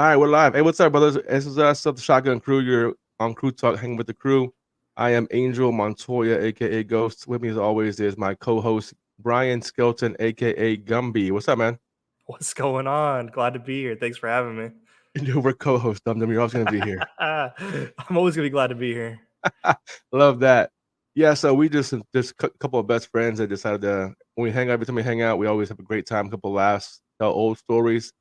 All right, we're live. Hey, what's up, brothers? This is us, the Shotgun Crew. You're on KrewTalk, hanging with the crew. I am Angel Montoya, aka Ghost. With me, as always, is my co-host Brian Skelton, aka Gumby. What's up, man? What's going on? Glad to be here. Thanks for having me. We're co-hosts, Dum Dum. You're always gonna be here. I'm always gonna be glad to be here. Love that. Yeah, so we just a couple of best friends that decided to when we hang out. Every time we hang out, we always have a great time, a couple of laughs, tell old stories.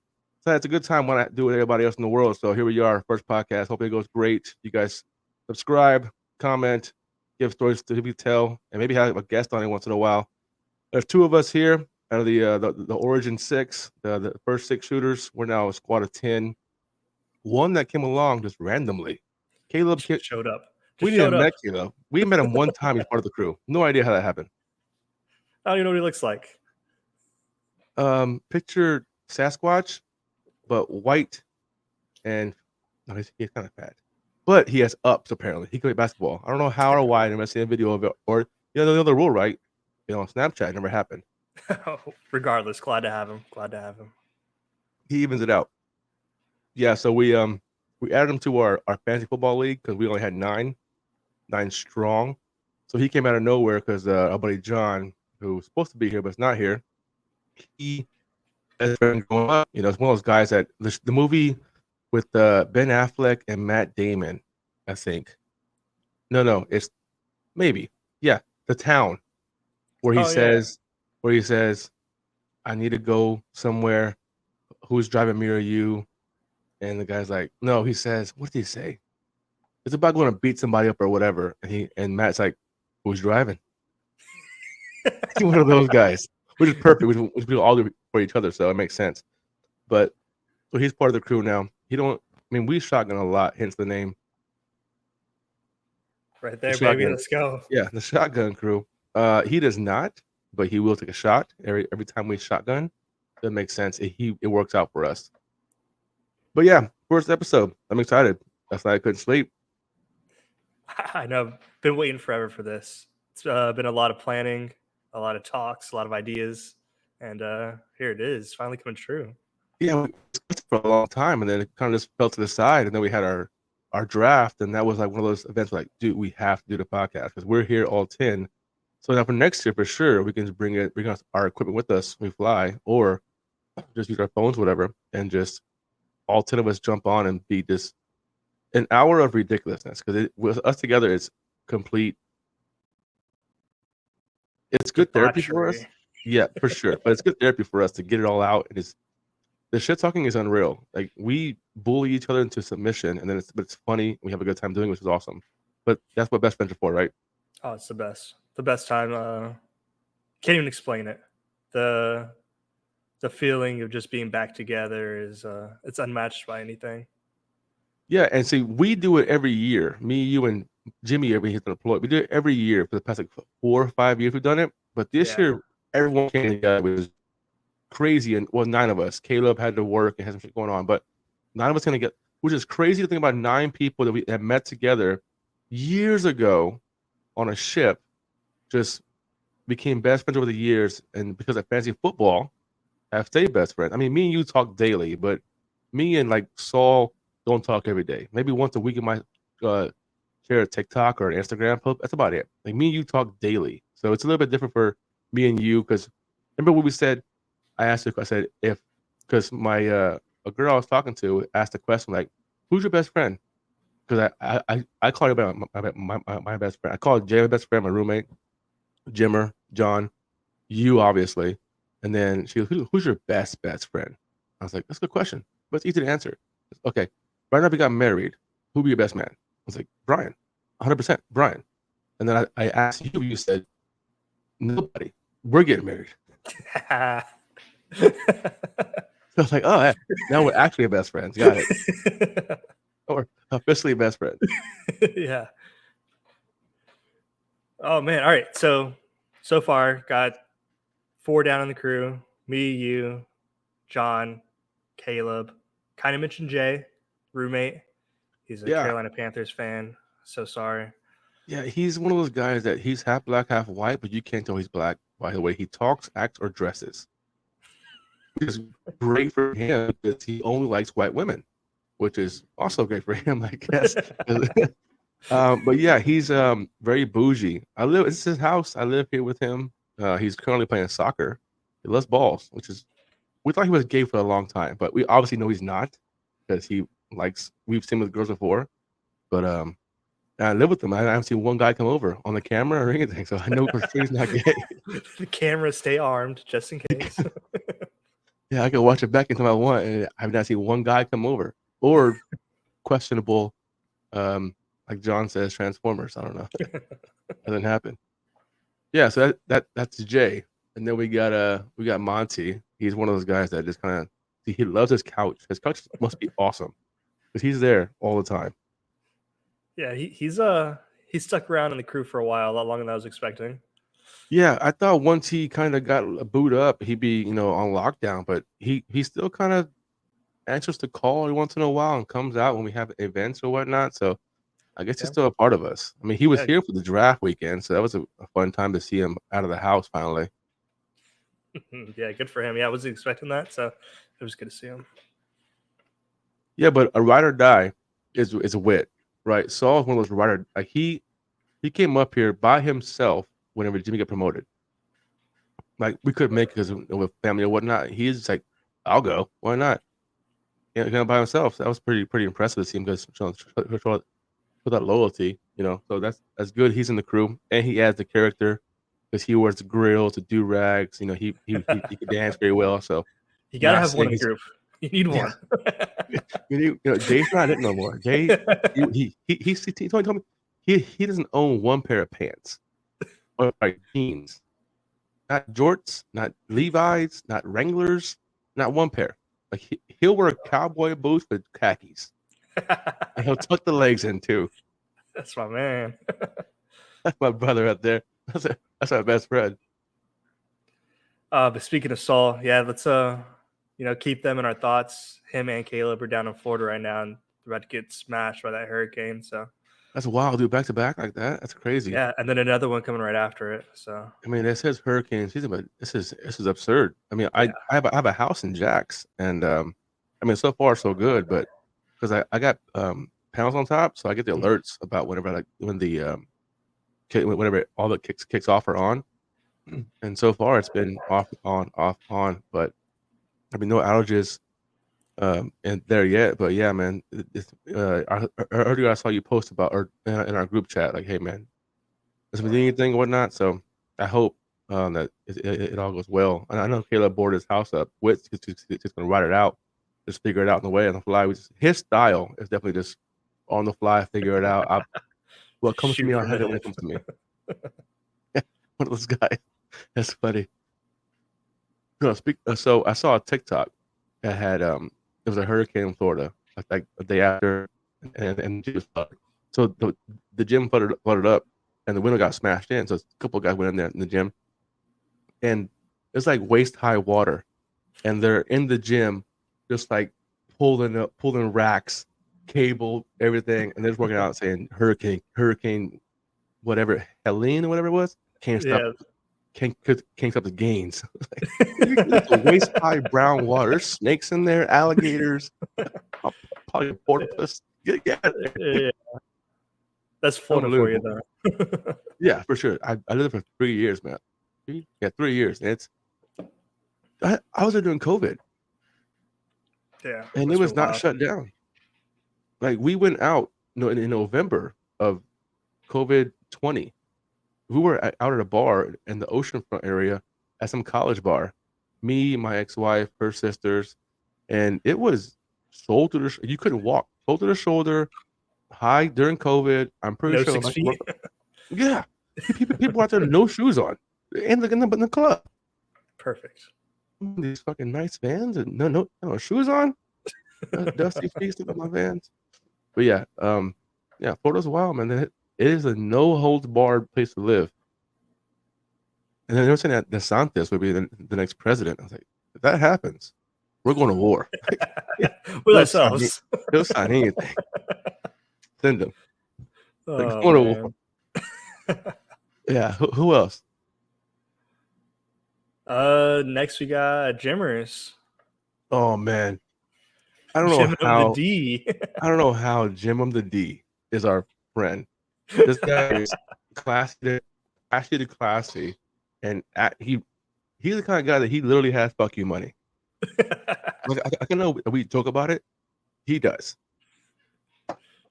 So it's a good time when I do with everybody else in the world. So here we are, first podcast. Hope it goes great. You guys subscribe, comment, give stories to be tell, and maybe have a guest on it once in a while. There's two of us here out of the Origin 6, the first 6 shooters. We're now a squad of 10. One that came along just randomly. Caleb showed up. We didn't met Caleb. We met him one time. He's part of the crew. No idea how that happened. I don't even know what he looks like. Picture Sasquatch, but white, and no, he's kind of fat. But he has ups apparently. He can play basketball. I don't know how or why. I never seen a video of it. Or the other rule, right? On Snapchat, it never happened. Regardless, glad to have him. He evens it out. Yeah, so we added him to our fantasy football league because we only had 9 strong. So he came out of nowhere because our buddy John, who's supposed to be here but is not here, he has been growing up. It's one of those guys that the movie with Ben Affleck and Matt Damon, I think. No, it's maybe. Yeah, The Town, where he says, I need to go somewhere. Who's driving me or you? And the guy's like, no, he says, what did he say? It's about going to beat somebody up or whatever. And Matt's like, who's driving? He's one of those guys, which is perfect. We do all for each other, so it makes sense. But so he's part of the crew now. We shotgun a lot, hence the name. Right there, baby. Let's go. Yeah, the Shotgun Crew. He does not, but he will take a shot every time we shotgun. That makes sense. It works out for us. But yeah, first episode. I'm excited. That's why I couldn't sleep. I know. Been waiting forever for this. It's been a lot of planning, a lot of talks, a lot of ideas, and here it is, finally coming true. Yeah, we discussed it for a long time, and then it kind of just fell to the side, and then we had our draft, and that was like one of those events where, like, dude, we have to do the podcast because we're here all 10. So now for next year, for sure, we can just bring our equipment with us when we fly, or just use our phones, whatever, and just all 10 of us jump on and be just an hour of ridiculousness, because with us together, it's complete. It's good therapy for us. Yeah, for sure. But it's good therapy for us to get it all out. The shit talking is unreal. Like, we bully each other into submission, and then it's funny. We have a good time doing it, which is awesome. But that's what best friends are for, right? Oh, it's the best. The best time. Can't even explain it. The feeling of just being back together is it's unmatched by anything. Yeah, and see, we do it every year. Me, you, and Jimmy, every year deployed. We do it every year for the past 4 or 5 years. We've done it, but this year everyone came together. It was crazy, and 9 of us. Caleb had to work and had some shit going on, but 9 of us gonna get, which is crazy to think about. 9 people that we had met together years ago on a ship, just became best friends over the years, and because of fantasy football, have stayed best friends. I mean, me and you talk daily, but me and like Saul don't talk every day. Maybe once a week in my share a TikTok or an Instagram post. That's about it. Like, me and you talk daily, so it's a little bit different for me and you. Because remember what we said? I said because my a girl I was talking to asked a question like, "Who's your best friend?" Because I call you by my best friend. I call Jay my best friend, my roommate, Jimmer, John, you obviously, and then she goes, "Who's your best friend?" I was like, "That's a good question, but it's easy to answer." Okay, right now we got married. Who'd be your best man? I was like, Brian, 100% Brian. And then I asked you, you said, nobody. We're getting married. So I was like, oh, yeah. Now we're actually best friends. Got it. Or officially best friends. Yeah. Oh, man. All right. So far, got 4 down on the crew. Me, you, John, Caleb. Kind of mentioned Jay, roommate. He's a Carolina Panthers fan. So sorry. Yeah, he's one of those guys that he's half black, half white, but you can't tell he's black by the way he talks, acts, or dresses. Which is great for him because he only likes white women. which is also great for him, I guess. But yeah, he's very bougie. It's his house. I live here with him. He's currently playing soccer. He loves balls, which is we thought he was gay for a long time, but we obviously know he's not because we've seen him with girls before. But I live with him. I haven't seen one guy come over on the camera or anything, so I know for sure he's not gay. The cameras stay armed just in case. Yeah, I can watch it back anytime I want, and I've not seen one guy come over or questionable, like John says, Transformers. I don't know. Doesn't happen. Yeah, so that's Jay, and then we got Monty. He's one of those guys that just kind of he loves his couch. His couch must be awesome because he's there all the time. Yeah, he's stuck around in the crew for a while, a lot longer than I was expecting. Yeah, I thought once he kind of got booed up, he'd be on lockdown, but he still kind of answers the call every once in a while and comes out when we have events or whatnot. So I guess he's still a part of us. I mean, he was here for the draft weekend, so that was a fun time to see him out of the house finally. Yeah, good for him. Yeah, I wasn't expecting that, so it was good to see him. Yeah, but a ride or die is a wit, right? Saul's one of those rider. Like he came up here by himself whenever Jimmy got promoted. Like we couldn't make it because with family or whatnot. He's like, I'll go. Why not? He came by himself. So that was pretty impressive to see him because show that loyalty, So that's good. He's in the crew and he adds the character because he wears the grills, the do rags. He can dance very well. So you gotta have one in the group. You need one. Jay's not it no more. Jay, he told me he doesn't own one pair of pants or like jeans, not jorts, not Levi's, not Wranglers, not one pair. Like he'll wear cowboy boots with khakis, and he'll tuck the legs in too. That's my man. That's my brother out there. That's my best friend. But speaking of Saul, yeah, let's keep them in our thoughts. Him and Caleb are down in Florida right now, and they're about to get smashed by that hurricane. So that's wild, dude. Back to back like that. That's crazy. Yeah, and then another one coming right after it. So I mean, it says hurricane season, but this is absurd. I mean, I have a house in Jax, and I mean, so far so good, but because I got panels on top, so I get the alerts about whenever whenever all the kicks off or on, and so far it's been off on, but I mean no outages and there yet. But yeah, man, earlier I saw you post about or in our group chat like, hey man, has been doing anything or whatnot. So I hope that it all goes well. And I know Caleb boarded his house up. Witt's just gonna ride it out, just figure it out on the way on the fly. His style is definitely just on the fly, figure it out. What comes to me, I'll have it when it comes to me. One of those guys. That's funny. So I saw a TikTok that had there was a hurricane in Florida like a day after, and so the gym flooded up, and the window got smashed in. So a couple of guys went in there in the gym, and it's like waist high water, and they're in the gym, just like pulling racks, cable, everything, and they're just working out saying hurricane, whatever Helene or whatever it was, can't stop the gains. It's a waist high brown water. There's snakes in there, alligators, probably a porpoise. Get out of there. Yeah. That's Florida for you, though. Yeah, for sure. I lived there for 3 years, man. 3 years. And I was there during COVID. Yeah, and it was not shut down. Like we went out, in November of COVID 20. We were out at a bar in the oceanfront area at some college bar. Me, my ex-wife, her sisters, and it was shoulder to you couldn't walk shoulder to shoulder, high during COVID. I'm pretty sure. 6 feet. Yeah, people out there no shoes on in the club. Perfect. These fucking nice Vans and no shoes on. Dusty feet on my Vans. But yeah, Florida's wild, man. It is a no holds barred place to live. And then they were saying that DeSantis would be the next president. I was like, if that happens, we're going to war. With ourselves. He'll sign anything. Send him. Going to war. Yeah. Who else? Next we got Jimmers. Oh man, I don't know Jim how. the D. I don't know how Jim the D is our friend. This guy is classy to classy, and he's the kind of guy that he literally has fuck you money. Like I can know we joke about it. He does,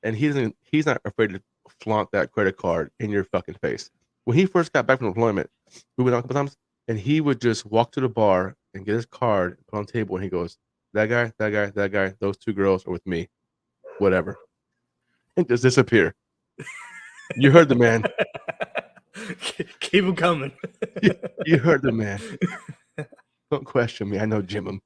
and he's not afraid to flaunt that credit card in your fucking face. When he first got back from deployment, we went out a couple times, and he would just walk to the bar and get his card, put on the table, and he goes, "That guy, those two girls are with me, whatever," and just disappear. You heard the man. Keep him coming. You heard the man. Don't question me. I know Jim.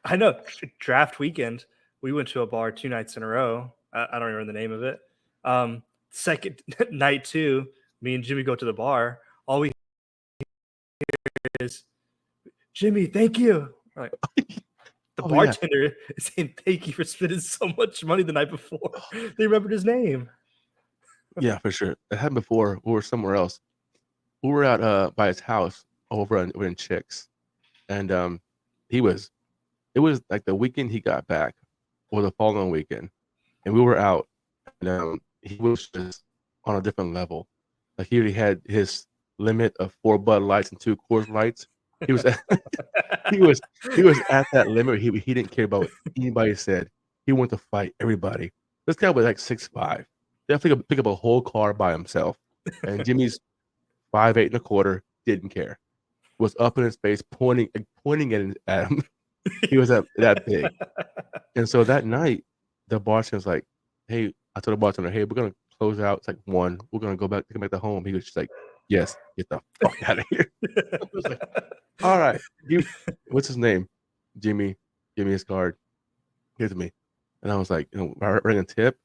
I know. Draft weekend, we went to a bar 2 nights in a row. I don't remember the name of it. Second night too, me and Jimmy go to the bar. All we hear is, "Jimmy, thank you." We're like, the bartender is saying thank you for spending so much money the night before. They remembered his name. Yeah, for sure. It happened before. We were somewhere else. We were out by his house over in Chicks, and it was like the weekend he got back, or the following weekend, and we were out, and he was just on a different level. Like he already had his limit of 4 Bud Lights and 2 Coors Lights. He was he was at that limit. He didn't care about what anybody said. He wanted to fight everybody. This guy was like 6'5". Definitely pick up a whole car by himself. And Jimmy's 5'8 1/4", didn't care. Was up in his face, pointing at him. He was that big. And so that night, the bartender was like, "Hey," I told the bartender, "Hey, we're gonna close out. It's like 1. We're gonna go back to home." He was just like, "Yes, get the fuck out of here." I was like, "All right." What's his name? Jimmy. Give me his card. Give it to me. And I was like, bring a tip.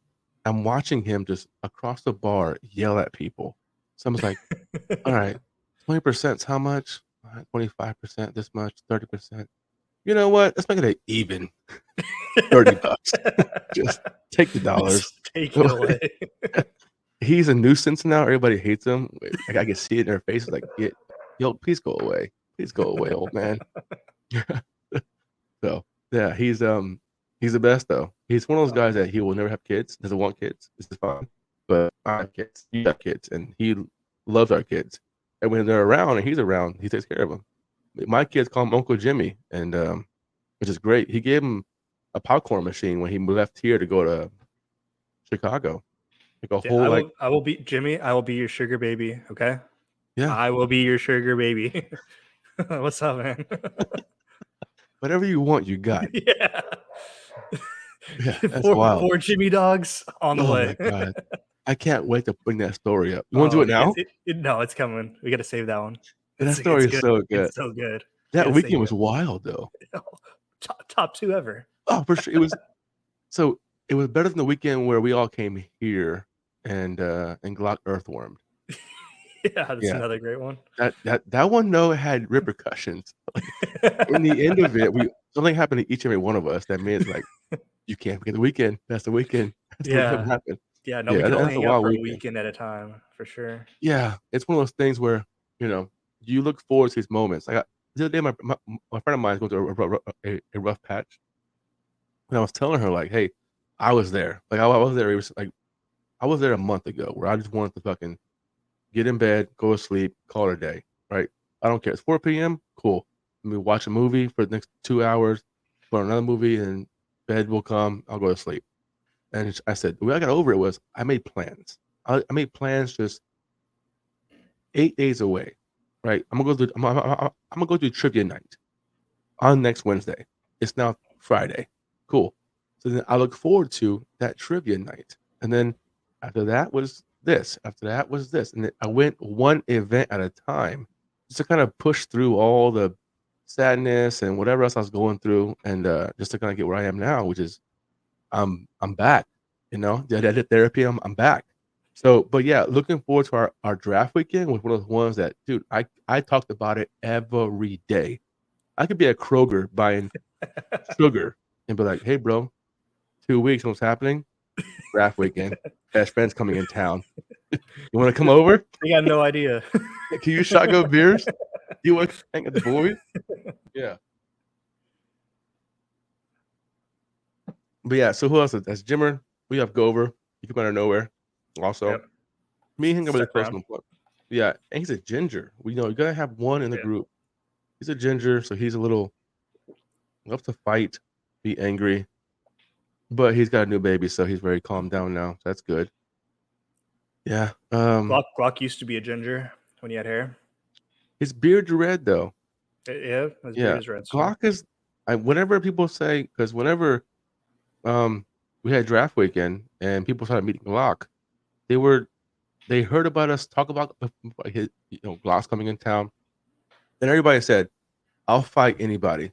I'm watching him just across the bar yell at people. Someone's like, "All right, 20% how much? 25% this much, 30%. You know what? Let's make it an even $30. Just take the dollars. Just take it away." He's a nuisance now. Everybody hates him. I can see it in their faces. Like, yo, please go away. Please go away, old man. So yeah, he's the best though. He's one of those guys that he will never have kids. Doesn't want kids. This is fine. But I have kids. You have kids, and he loves our kids. And when they're around and he's around, he takes care of them. My kids call him Uncle Jimmy, and which is great. He gave him a popcorn machine when he left here to go to Chicago. Like a whole I will be Jimmy. I will be your sugar baby. Okay. Yeah. I will be your sugar baby. What's up, man? Whatever you want, you got. Yeah. Yeah, that's wild. 4 Jimmy dogs on the way. My God. I can't wait to bring that story up. You want to do it now? No, it's coming. We got to save that one. That story is so good. It's so good. That weekend was wild, though. Top 2 ever. Oh, for sure. It was better than the weekend where we all came here and got earthwormed. That's another great one. That one though had repercussions. In the end of it, something happened to each and every one of us. That means like you can't forget the weekend. That's the weekend. That's what happened. Yeah, no, we can only hang out for a weekend at a time, for sure. Yeah, it's one of those things where you look forward to these moments. The other day, my friend of mine is going through a rough patch, and I was telling her like, "Hey, I was there. Like I was there. It was like I was there a month ago, where I just wanted to fucking get in bed, go to sleep, call it a day. Right? I don't care. It's 4 p.m. Cool. Let me watch a movie for the next 2 hours, put on another movie, and bed will come. I'll go to sleep." And I said, the way I got over it was I made plans. I made plans just 8 days away. Right? I'm gonna go do trivia night on next Wednesday. It's now Friday. Cool. So then I look forward to that trivia night. And then after that was this. After that was this. And then I went one event at a time just to kind of push through all the sadness and whatever else I was going through, and just to kind of get where I am now, which is I'm back. I did therapy. I'm back. So, but yeah, looking forward to our draft weekend was one of those ones that, dude, I talked about it every day. I could be at Kroger buying sugar and be like, "Hey, bro, 2 weeks, what's happening? Draft weekend. Best friend's coming in town. You want to come over? I got no idea. Can you shotgun beers? You want to hang with the boys?" Yeah. But yeah, so who else? That's Jimmer. We have Gover. He came out of nowhere. Also, Yep. me and him got really Stuck close around. in the play. Yeah, and he's a ginger. We you gotta have one in the Yeah. group. He's a ginger, so he's a little loves to fight, be angry. But he's got a new baby, so he's very calmed down now. So that's good. Yeah. Glock used to be a ginger when he had hair. His beard's red though. Yeah, his Yeah. beard is red. Glock is whenever people say because whenever we had draft weekend and people started meeting Glock, they heard about us talk about his Glock's coming in town, and everybody said, "I'll fight anybody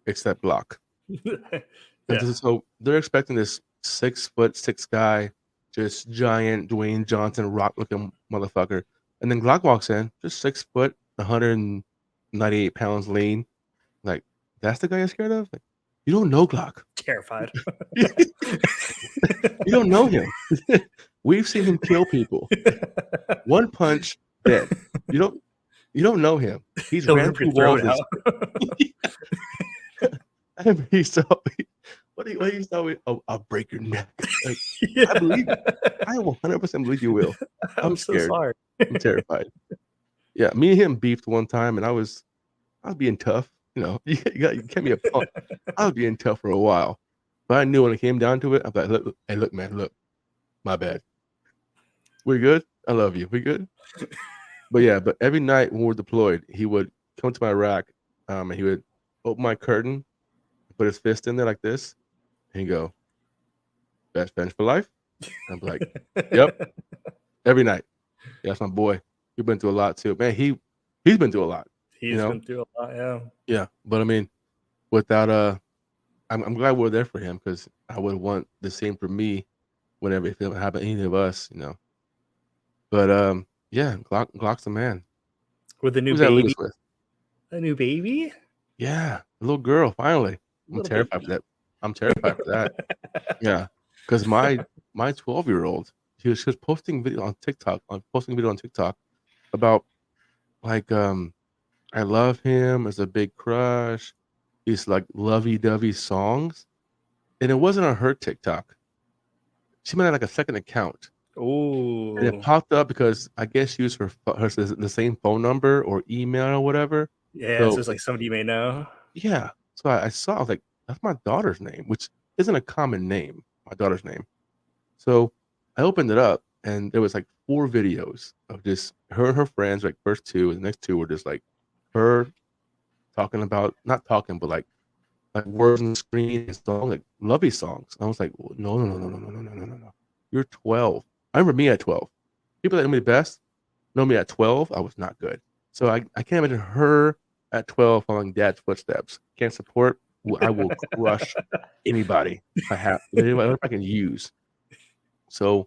except Glock." And Yeah. so they're expecting this 6'6" guy, just giant Dwayne Johnson rock looking motherfucker. And then Glock walks in, just 6 foot, 198 pounds lean. Like, that's the guy you're scared of? Like, you don't know Glock. Terrified. You don't know him. We've seen him kill people. One punch, dead. You don't know him. He's He'll ran rip through your throat walls. He saw me. What do you tell me? Oh, I'll break your neck. Like, Yeah. I believe you. I 100% believe you will. I'm so scared. sorry. I'm terrified. Yeah, me and him beefed one time, and I was being tough. You can't be a punk. I was being tough for a while, but I knew when it came down to it, I'm like, look, hey, look, man, look, my bad. We good? I love you. We good? But yeah, but every night when we're deployed, he would come to my rack, and he would open my curtain, put his fist in there like this, and he'd go, "Best friends for life." I'm like, "Yep." Every night. Yeah, that's my boy. He's been through a lot too. Man, he's been through a lot. He's been through a lot, yeah. Yeah. But I mean, without I'm glad we're there for him because I would want the same for me whenever if it happened to any of us. But yeah, Glock's the man. With a new Who's that lead baby. us with? A new baby? Yeah, a little girl, finally. I'm Little terrified baby. for that. I'm terrified for that. Yeah. Because my 12-year-old, she was posting video on TikTok, about like I love him as a big crush. These like lovey-dovey songs. And it wasn't on her TikTok. She made like a second account. And it Ooh. popped up because I guess she used her the same phone number or email or whatever. Yeah, so So it's like somebody you may know. yeah. So I saw, I was like, that's my daughter's name, which isn't a common name, my daughter's name. So I opened it up and there was like 4 videos of just her and her friends, like first 2, and the next 2 were just like her talking about not talking, but like words on the screen and songs, like lovey songs. And I was like, well, no, no, no, no, no, no, no, no, no, no. You're 12. I remember me at 12. People that know me the best know me at 12. I was not good. So I can't imagine her at 12 following dad's footsteps. Can't support. I will crush anybody if I can use. So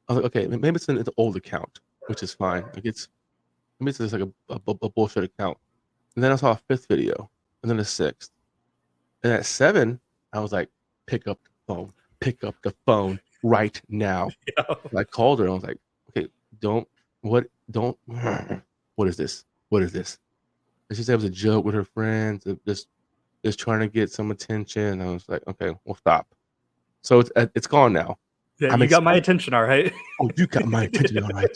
I was like, okay, maybe it's an old account, which is fine. Like maybe it's just like a bullshit account. And then I saw a 5th video, and then a 6th. And at 7, I was like, pick up the phone right now. Yeah. And I called her and I was like, okay, don't, what is this? What is this? And she said it was a joke with her friends, just trying to get some attention. And I was like, okay, well, stop. So it's gone now. Yeah, you got my attention, all right. Oh, you got my attention, all right.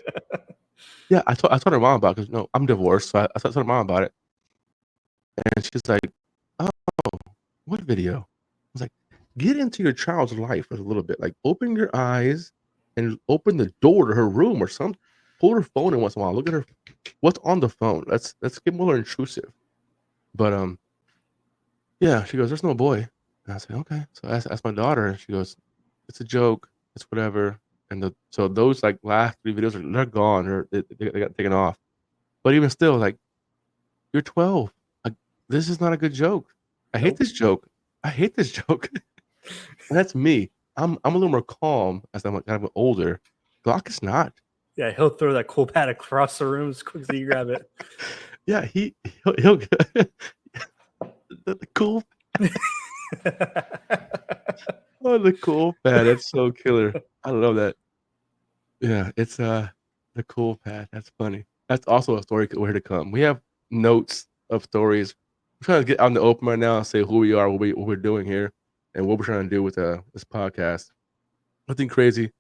Yeah, I told her mom about it because I'm divorced, so I told her mom about it. And she's like, oh, what video? I was like, get into your child's life for a little bit. Like, open your eyes and open the door to her room or something. Pull her phone in once in a while. Look at her. What's on the phone? Let's get more intrusive. But yeah, she goes, there's no boy. And I said, okay. So I asked my daughter, and she goes, it's a joke. It's whatever. And so those like last 3 videos they're gone. They got taken off. But even still, like, you're 12. Like, this is not a good joke. I hate this joke. I hate this joke. That's me. I'm a little more calm as I'm kind of older. Glock is not. Yeah, he'll throw that cool pad across the room as quick as you grab it. Yeah, he'll the cool. Oh, the cool pad. That's so killer. I love that. Yeah, it's the cool pad. That's funny. That's also a story where to come. We have notes of stories. I'm trying to get out in the open right now and say who we are, what we're doing here. and what we're trying to do with this podcast. Nothing crazy.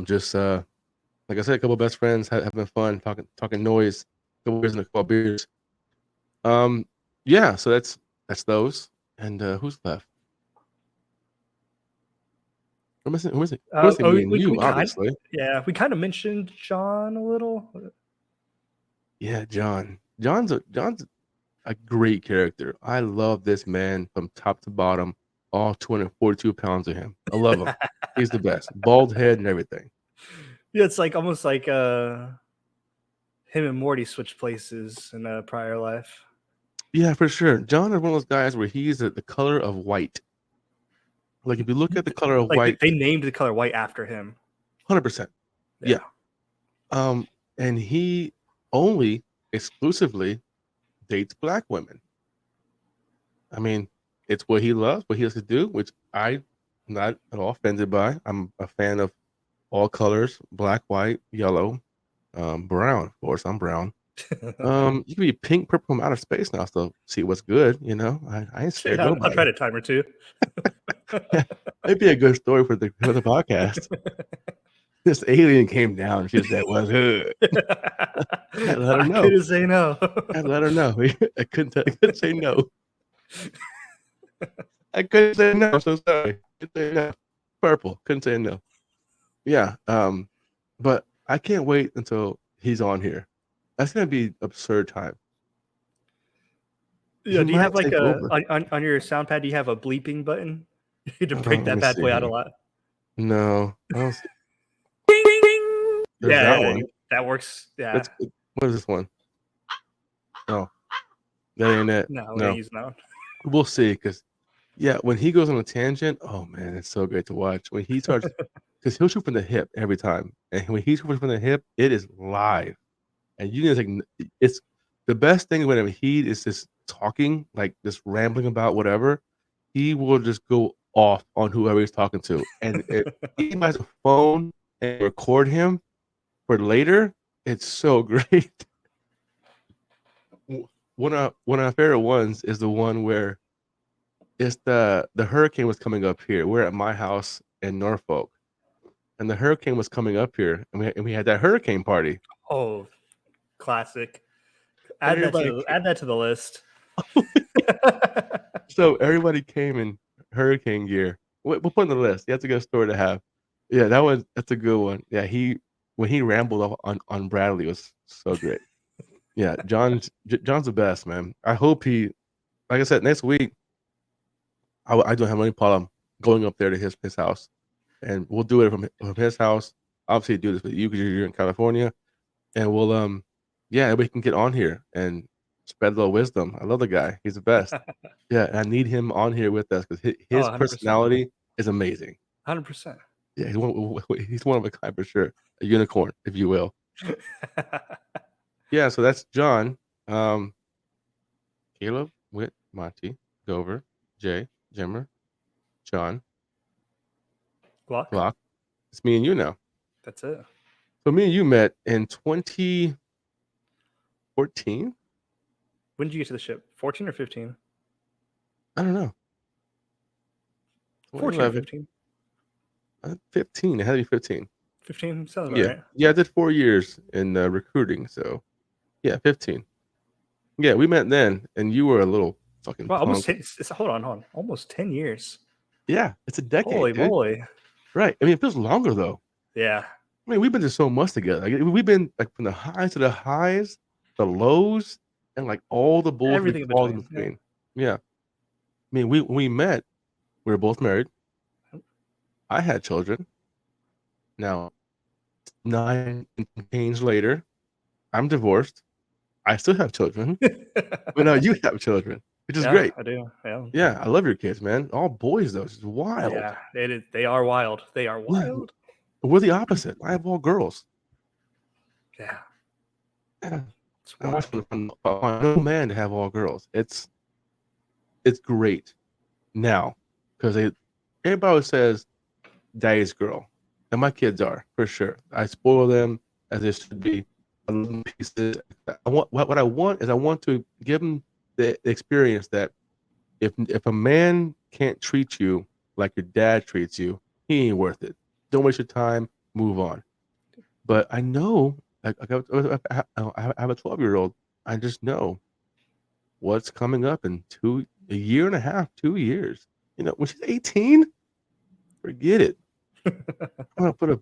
Just like I said, a couple of best friends having fun, talking noise, a couple beers and a couple of beers. Yeah, so that's those. And who's left? Who is it? Who is it? Me and you, obviously. We kind of mentioned John a little. Yeah, John. John's a great character. I love this man from top to bottom. All 242 pounds of him. I love him. He's the best. Bald head and everything. Yeah, it's like almost like him and Morty switched places in a prior life. Yeah, for sure. John is one of those guys where he's the color of white. Like if you look at the color of white, they named the color white after him. 100%. Yeah. And he only exclusively dates black women. I mean, it's what he loves, what he has to do, which I'm not at all offended by. I'm a fan of all colors: black, white, yellow, brown. Of course, I'm brown. You can be pink, purple from outer space now. Still see what's good. You know, I ain't scared nobody. I'll try to time or two. It'd be a good story for the podcast. This alien came down. She said, "What's good?" I let her know. I couldn't say no. I let her know. I couldn't say no. I couldn't say no. I'm so sorry. Couldn't say no. Purple. Couldn't say no. Yeah. But I can't wait until he's on here. That's gonna be absurd time. Yeah. Do you have like on your sound pad? Do you have a bleeping button? You need to break that bad boy out a lot. No. I don't see. Yeah, that one. That works. Yeah. What is this one? Oh, that ain't it. No, we ain't using that one. We'll see, because when he goes on a tangent, oh man, it's so great to watch. When he starts, because he'll shoot from the hip every time, and when he shoots from the hip, it is live, and you just like it's the best thing when he is just talking, like just rambling about whatever. He will just go off on whoever he's talking to, and if he has a phone and record him for later, it's so great. One of our favorite ones is the one where it's the hurricane was coming up here. We're at my house in Norfolk, and the hurricane was coming up here, and we had that hurricane party. Oh, classic! Add that to the list. So everybody came in hurricane gear. We'll put on the list. That's a good story to have. Yeah, that's a good one. Yeah, when he rambled on Bradley, it was so great. Yeah, John's the best, man. I hope like I said, next week, I don't have any problem going up there to his house, and we'll do it from his house. Obviously, do this with you because you're in California, and we'll we can get on here and spread a little wisdom. I love the guy; he's the best. Yeah, I need him on here with us because his personality is amazing. 100%. Yeah, he's one of a kind for sure. A unicorn, if you will. Yeah, so that's John, Caleb, Whit, Monty, Dover, Jay, Jimmer, John, Glock. It's me and you now. That's it. So me and you met in 2014. When did you get to the ship? 14 or 15? I don't know. 14 or 15? 15. It had to be 15. 15 sounds about right. Yeah, I did 4 years in recruiting, so yeah, 15. Yeah, we met then, and you were a little fucking punk. Almost 10, hold on. Almost 10 years. Yeah, it's a decade. Holy moly. Right. I mean, it feels longer, though. Yeah. I mean, we've been through so much together. Like, we've been like from the highs to the highs, the lows, and like all the bullshit. Everything in between. Yeah. I mean, when we met, we were both married. I had children. Now, 9 and change later, I'm divorced. I still have children, but now you have children, which is great. I do. Yeah, I love your kids, man. All boys, though. It's wild. Yeah, they are wild. They are wild. We're the opposite. I have all girls. Yeah. I want no man to have all girls. It's great now because everybody says daddy's girl, and my kids are for sure. I spoil them as they should be. I love them pieces. What I want is I want to give them the experience that if a man can't treat you like your dad treats you, he ain't worth it. Don't waste your time. Move on. But I know, like, I have a 12-year-old. I just know what's coming up in a year and a half, 2 years. You know, when she's 18, forget it. I'm gonna put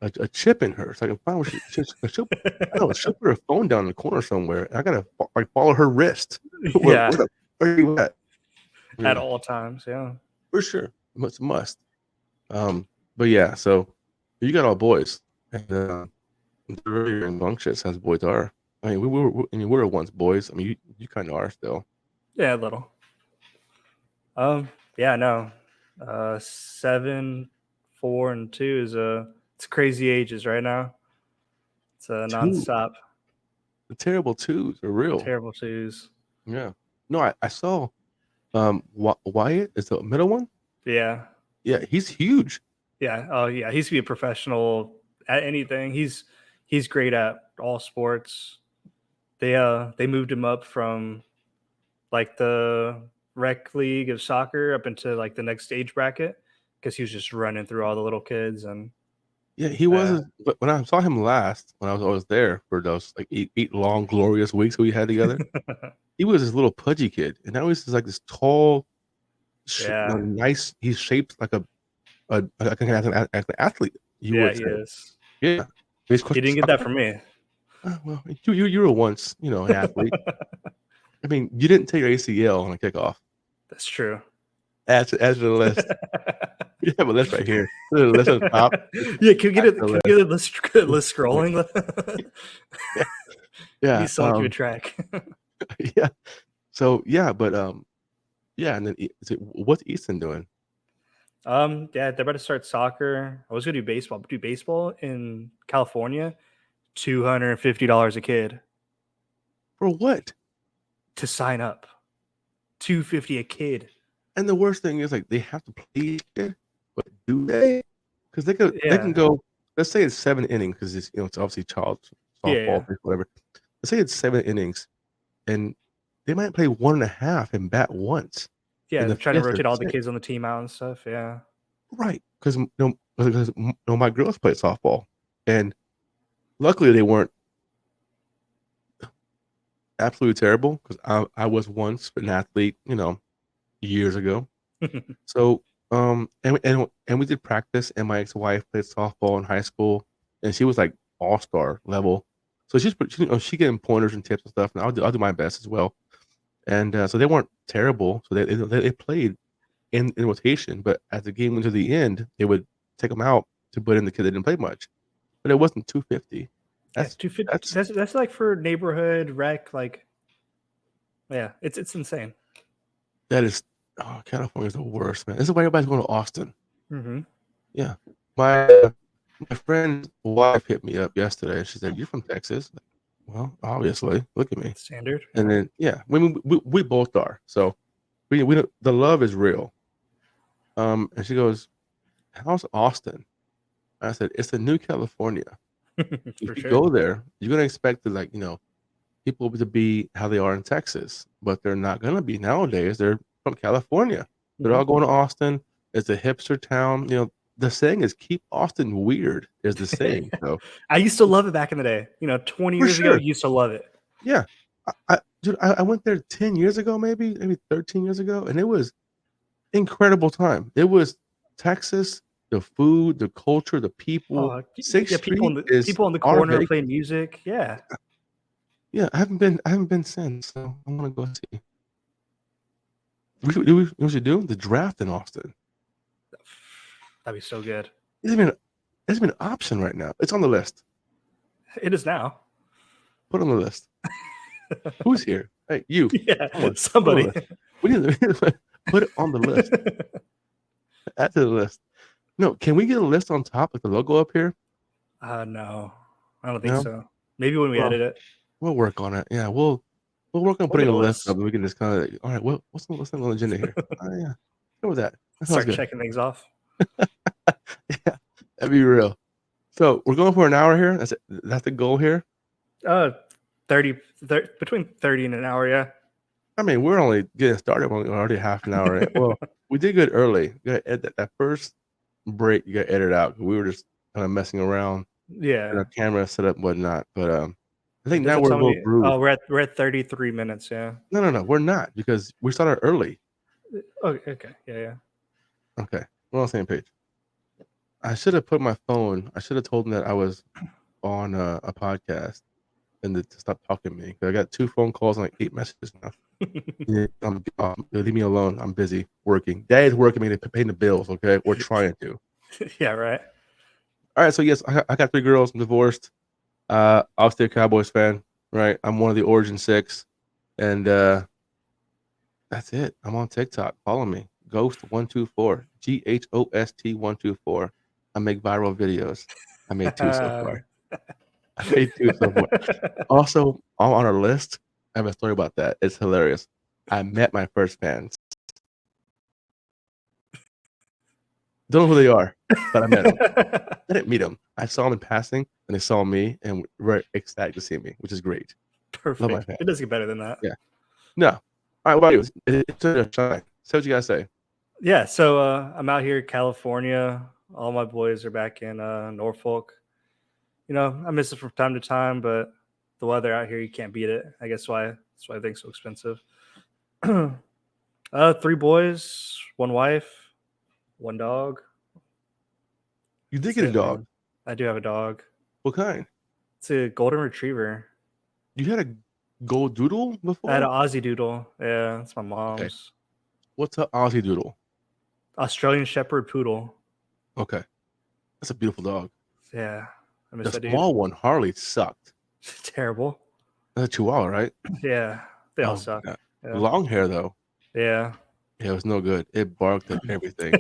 a chip in her so I can find where she'll put her phone down in the corner somewhere. And I gotta like follow her wrist. Yeah. Where are you at? At all times, yeah. For sure. It's a must. But yeah, so you got all boys. And they're very rambunctious as boys are. I mean, we were once boys. I mean, you kind of are still. Yeah, a little. Yeah, no. 7, 4, and 2 is it's crazy ages right now. It's a nonstop. The terrible twos are real. Terrible twos. Yeah. No, I saw Wyatt is the middle one. Yeah. Yeah, he's huge. Yeah. Oh yeah. He's gonna be a professional at anything. He's great at all sports. They moved him up from like the rec league of soccer up into like the next age bracket because he was just running through all the little kids. And yeah, he wasn't. But when I saw him last, when I was there for those like eight long glorious weeks we had together, he was this little pudgy kid, and now he's just like this tall, nice. He's shaped like an athlete. He is. Yeah, he didn't get that from me. Well, you were once, an athlete. I mean, you didn't take your ACL on a kickoff. That's true. Add to the list. You have a list right here. The list on top. Yeah, can we get a list scrolling? Yeah. You still keep a track. Yeah. So yeah, but yeah, and then what's Easton doing? Yeah, they're about to start soccer. I was gonna do baseball. Do baseball in California, $250 a kid. For what? To sign up. $250 a kid. And the worst thing is, like, they have to play kid, but do they? Because they can go. Let's say it's 7 innings, because it's it's obviously child softball, whatever. Let's say it's 7 innings, and they might play 1.5 and bat once. Yeah, they're trying to rotate all the kids on the team out and stuff. Yeah, right. Because my girls played softball, and luckily they weren't absolutely terrible. Because I was once an athlete, years ago. So and we did practice, and my ex-wife played softball in high school, and she was like all-star level. So she getting pointers and tips and stuff, and I'll do my best as well. And so they weren't terrible. So they played in rotation, but as the game went to the end, they would take them out to put in the kid that didn't play much. But it wasn't 250. That's 250. That's like for neighborhood rec. Like, yeah, it's insane. That is. Oh, California's the worst, man. This is why everybody's going to Austin. Mm-hmm. Yeah. My friend's wife hit me up yesterday. She said, "You're from Texas?" Well, obviously. Look at me. Standard. And then, yeah, we both are. So we don't, the love is real. And she goes, "How's Austin?" I said, "It's a new California. If you go there, you're gonna expect to people to be how they are in Texas, but they're not gonna be nowadays. They're from California. They're all going to Austin. It's a hipster town. The saying is keep Austin weird is the saying. So I used to love it back in the day. 20 years ago, I used to love it. Yeah. I went there 10 years ago, maybe 13 years ago, and it was incredible time. It was Texas, the food, the culture, the people. People on the corner playing music. Yeah. Yeah, I haven't been since, so I want to go see. We should do the draft in Austin. That'd be so good. It's been an option right now. It's on the list. It is now. Put it on the list. Who's here? Hey, you. Yeah, somebody. We need to put it on the list. Add to the list. No, can we get a list on top with the logo up here? No, I don't think so. Maybe when we edit it. We'll work on it. Yeah, we'll work on putting a list up. And we can just kind of all right. What's on the agenda here? Yeah, go with that. Start checking things off. Yeah, that'd be real. So we're going for an hour here. That's the goal here. 30 between 30 and an hour. Yeah. I mean, we're only getting started. We're already half an hour in. Well, We did good early. You gotta edit that first break. You gotta edit out. We were just kind of messing around and Yeah. our camera set up and whatnot. But I think It now doesn't we're a tell little me. grooved. Oh, we're at 33 minutes. Yeah. No, we're not because we started early. Okay. Yeah. Okay, we're on the same page. I should have put my phone. I should have told them that I was on a podcast and to stop talking to me. I got 2 phone calls and like 8 messages now. Yeah, leave me alone. I'm busy working. Dad's working me to pay the bills. Okay, we're trying to. Yeah. Right. All right, so yes, I got 3 girls. I'm divorced. Obviously a Cowboys fan, right? I'm one of the Origin 6, and that's it. I'm on TikTok. Follow me, Ghost124, GHOST124. I make viral videos. I made 2 so far. I made 2 so far. Also, I'm on our list. I have a story about that. It's hilarious. I met my first fans. Don't know who they are, but I met them. I didn't meet them. I saw them in passing, and they saw me, and were ecstatic to see me, which is great. Love my Perfect. fans. It doesn't get better than that. Yeah. No. All right. What about you? It's a shine. So what you guys say? Yeah. So I'm out here in California. All my boys are back in Norfolk. I miss it from time to time, but the weather out here, you can't beat it. I guess that's why everything's so expensive. 3 boys, 1 wife, 1 dog. You did That's get a it, dog. man. I do have a dog. What kind? It's a golden retriever. You had a gold doodle I had before? an Aussie Doodle. Yeah, it's my Okay. mom's. What's an Aussie doodle? Australian Shepherd Poodle. Okay. That's a beautiful dog. Yeah, I miss The that dude. small one, Harley, sucked. Terrible. That's a Chihuahua, right? Yeah, they all Oh, suck. yeah. Yeah. Long hair though. Yeah. Yeah, it was no good. It barked at everything.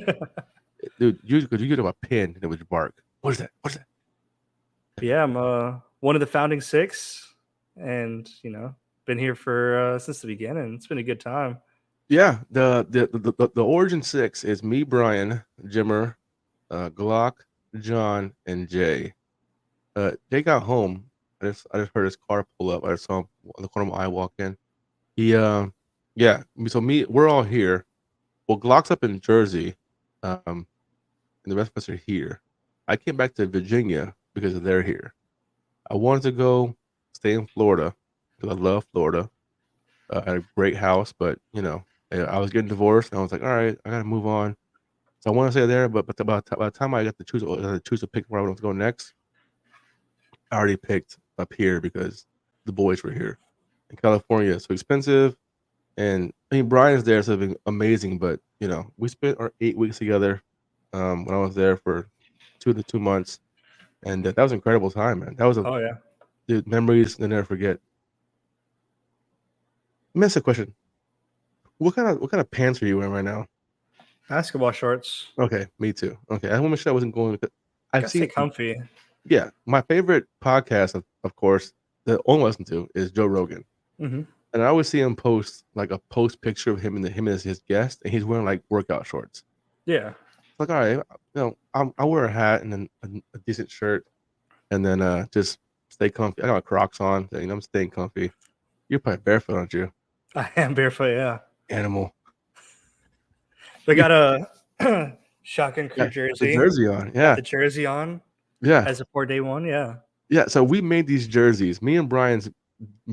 Dude, you could get him a pin and it would bark. What is that? What is that? Yeah, I'm one of the founding 6, and been here for since the beginning. It's been a good time. Yeah, the Origin 6 is me, Brian, Jimmer, Glock, John, and Jay. Jay got home. I just heard his car pull up. I saw him on the corner of my eye walk in. He yeah. So we're all here. Well, Glock's up in Jersey, and the rest of us are here. I came back to Virginia because they're here. I wanted to go stay in Florida because I love Florida. I had a great house, but I was getting divorced, and I was like, all right, I gotta move on. So I want to stay there, but by the time I got to choose to pick where I want to go next, I already picked up here because the boys were here. In California, it's so expensive, and I mean Brian's there, so it's been amazing. But we spent our 8 weeks together when I was there for 2 months, and that was an incredible time, man. That was Oh yeah. the memories I never forget. Let me ask a question. What kind of pants are you wearing right now? Basketball shorts. Okay, me too. Okay, I want to make sure I wasn't going. I've Gotta stay seen, comfy. yeah, my favorite podcast, of course, the only listen to is Joe Rogan, Hmm. and I always see him post like a post picture of him and him as his guest, and he's wearing like workout shorts. Yeah. It's like, all right, I'll wear a hat and then a decent shirt, and then just stay comfy. I got my Crocs on, so, I'm staying comfy. You're probably barefoot, aren't you? I am barefoot. Yeah. Animal. They got a Shotgun Crew Yeah, the jersey. jersey on. Got Yeah, the jersey on yeah, as a 4-day one. Yeah. yeah. So we made these jerseys. Me and Brian's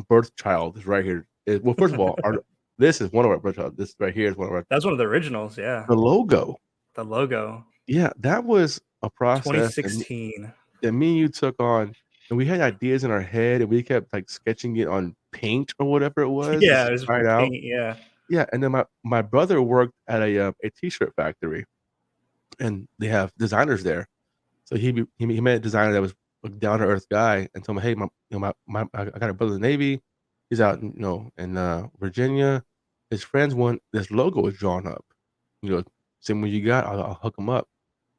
birth child is right here. Well, first of all, this is one of our birth child. This right here is one of our That's one of the originals. Yeah. the logo. The logo. Yeah, that was a process that 2016. me and you took on, and we had ideas in our head, and we kept like sketching it on paint or whatever it was, Yeah. just It to was try it out. paint. Yeah. Yeah, and then my brother worked at a t-shirt factory, and they have designers there. So he met a designer that was a down to earth guy, and told me, hey, I got a brother in the Navy. He's out, in Virginia. His friends want this logo is drawn up. Same one you got, I'll hook him up.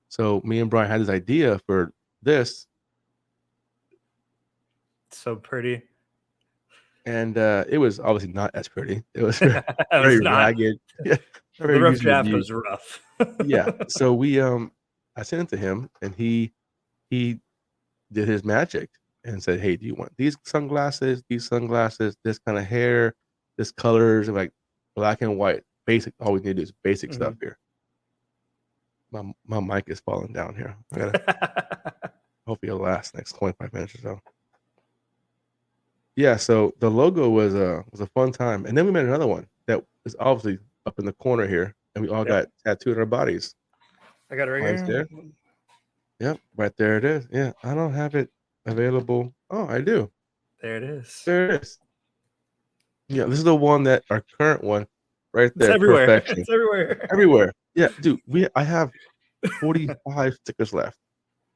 So me and Brian had this idea for this, So pretty. and it was obviously not as pretty. It was It very was not. ragged. Yeah, The very rough easy to draft use. was rough. Yeah. So I sent it to him, and he did his magic and said, "Hey, do you want these sunglasses, this kind of hair, this colors, and like black and white, basic. All we need to do is basic Mhm. stuff here." My mic is falling down here. I gotta hopefully it'll last next 25 minutes or so. Yeah, so the logo was a fun time, and then we made another one that is obviously up in the corner here, and we all got tattooed on our bodies. I got it right Mine's here. there. Yep, right there it is. Yeah, I don't have it available. Oh, I do. There it is. There it is. Yeah, this is the one that our current one right It's there. everywhere. Perfection. It's everywhere. Everywhere. Yeah, dude, I have 45 stickers left.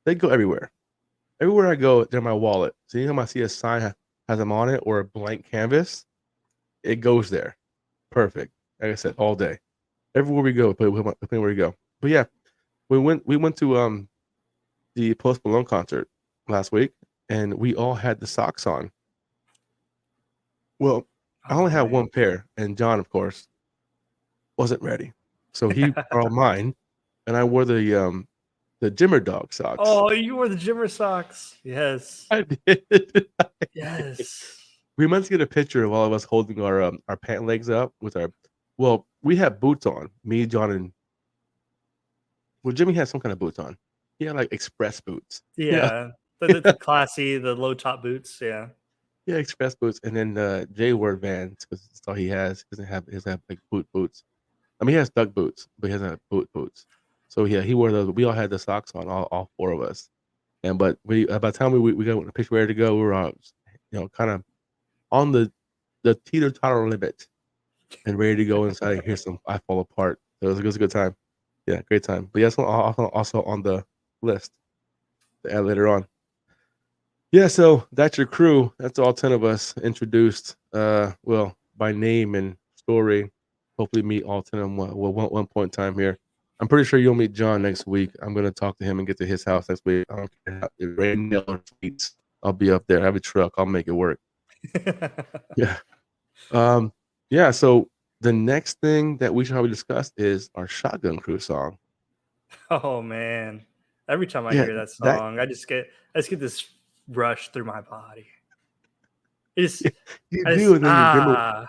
They go everywhere. Everywhere I go, they're in my wallet. So anytime I see a sign has them on it or a blank canvas, it goes there. Perfect. Like I said, all day. Everywhere we go, depending where we go. But yeah, we went to the Post Malone concert last week, and we all had the socks on. Well, I only had one pair, and John, of course, wasn't ready, so he borrowed mine, and I wore the Jimmer Dog socks. Oh, you wore the Jimmer socks. Yes. I did. Yes. We meant to get a picture of all of us holding our pant legs up with our. Well, we had boots on. Me, John, and Jimmy had some kind of boots on. He had like express boots. Yeah. The classy, the low top boots. Yeah. Yeah, express boots, and then Jay wore Vans because that's all he has. He doesn't have like boots. I mean, he has duck boots, but he doesn't have boots. So yeah, he wore those. We all had the socks on, all four of us. And but by the time we got the picture ready to go, we were kind of on the teeter-totter limit and ready to go inside and hear some I Fall Apart. So it was a good time. Yeah, great time. But yeah, it's also on the list to add later on. Yeah, so that's your crew. That's all 10 of us introduced, well, by name and story. Hopefully meet all 10 of them one point in time here. I'm pretty sure you'll meet John next week. I'm going to talk to him and get to his house next week. I don't care how it rain or sleets. I'll be up there. I have a truck. I'll make it work. Yeah. Yeah, so the next thing that we should probably discuss is our ShotGunKrew song. Oh man. Every time I hear that song, I just get this rush through my body. You do, and then you remember.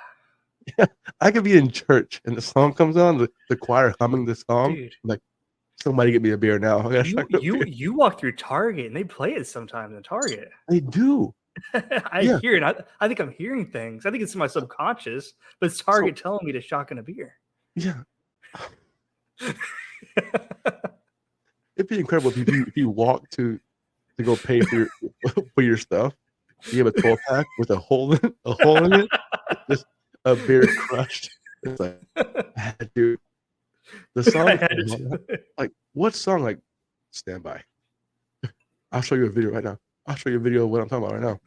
Yeah, I could be in church and the song comes on, the choir humming the song. Dude, like, somebody get me a beer now. You walk through Target and they play it sometimes in Target. They do. I hear it. I think I'm hearing things. I think it's in my subconscious, but it's Target telling me to shotgun a beer. Yeah. It'd be incredible if you walk to go pay for your stuff. You have a 12-pack with a hole in it, just a beer crushed. It's like, dude, the song, like, what song? Like, Stand By. I'll show you a video right now. I'll show you a video of what I'm talking about right now.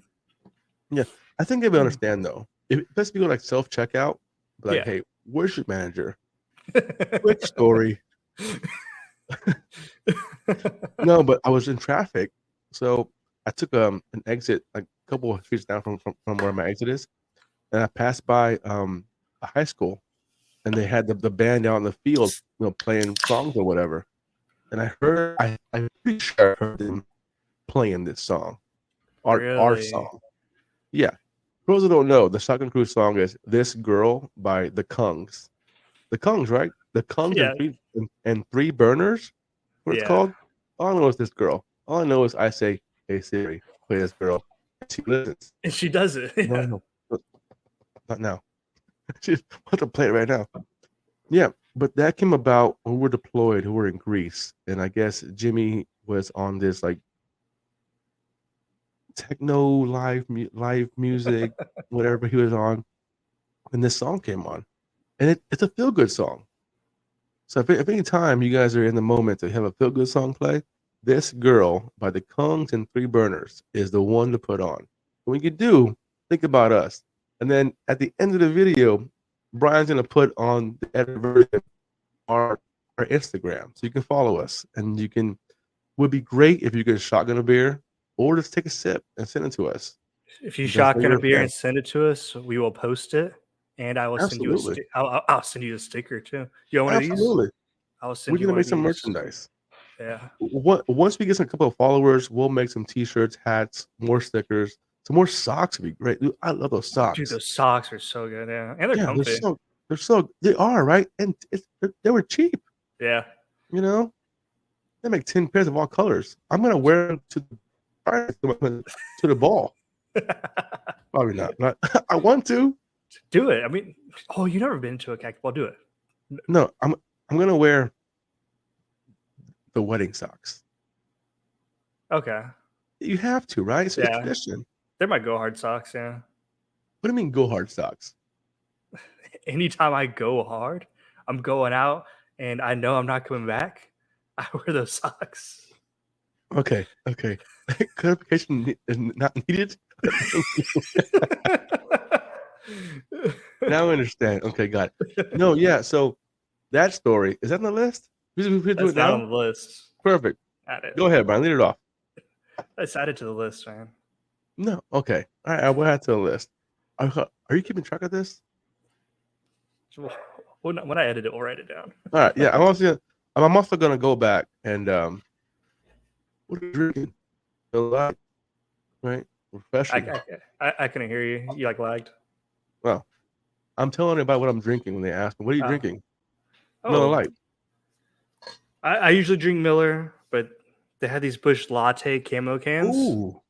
Yeah, I think they would understand though. If let's be like self-checkout, like, hey, where's your manager? Quick story. No, but I was in traffic, so I took an exit like a couple of streets down from where my exit is, and I passed by a high school, and they had the band out in the field, playing songs or whatever. And I heard, I'm pretty sure I heard them playing this song, our song. Yeah, for those who don't know, the ShotGunKrew song is "This Girl" by the Kungs. The Kungs, right? The Kungs and three burners. What it's called? All I know is this girl. All I know is I say, "Hey Siri, play this girl." And she listens. And she does it. Yeah. No, not now. She's about to play it right now. Yeah, but that came about when we were deployed. We were in Greece, and I guess Jimmy was on this like techno live music, whatever he was on, and this song came on, and it's a feel good song. So if any time you guys are in the moment to have a feel good song play, "This Girl" by the Kungs and Three Burners is the one to put on. When you do, think about us. And then at the end of the video, Brian's gonna put on the edited version our Instagram, so you can follow us, and you can. Would be great if you could shotgun a beer or just take a sip and send it to us. If you shotgun a beer and send it to us, we will post it, and I will send you I'll send you a sticker too. You want one of these? Absolutely. I'll send We're gonna make some merchandise. Yeah. Once we get a couple of followers, we'll make some T-shirts, hats, more stickers, some more socks would be great. Dude, I love those socks. Dude, those socks are so good. Yeah, and they're comfy. They are right, and they were cheap. Yeah. You know, They make 10 pairs of all colors. I'm gonna wear them to the ball. Probably not. I want to. Do it. I mean, oh, you never been to a khaki ball. Do it. No, I'm gonna wear the wedding socks. Okay. You have to, right? It's Yeah. tradition. They're my go hard socks. Yeah. What do you mean go hard socks? Anytime I go hard, I'm going out and I know I'm not coming back. I wear those socks. Okay. Clarification is not needed. Now I understand. Okay, got it. No, yeah. So that story is that on the list? We do That's it not now. on the list. Perfect. Add it. Go ahead, Brian. Lead it off. Let's add it to the list, man. No. Okay. All right. I will add to the list. Are you keeping track of this? When I edit it, we'll write it down. All right. Yeah. I'm also gonna go back and what are you drinking? A lot, right? Refreshing. I couldn't hear you. You like lagged. Well, I'm telling you about what I'm drinking when they ask me, "What are you drinking?" Miller Lite. I usually drink Miller, but they had these Busch Latte camo cans. Ooh,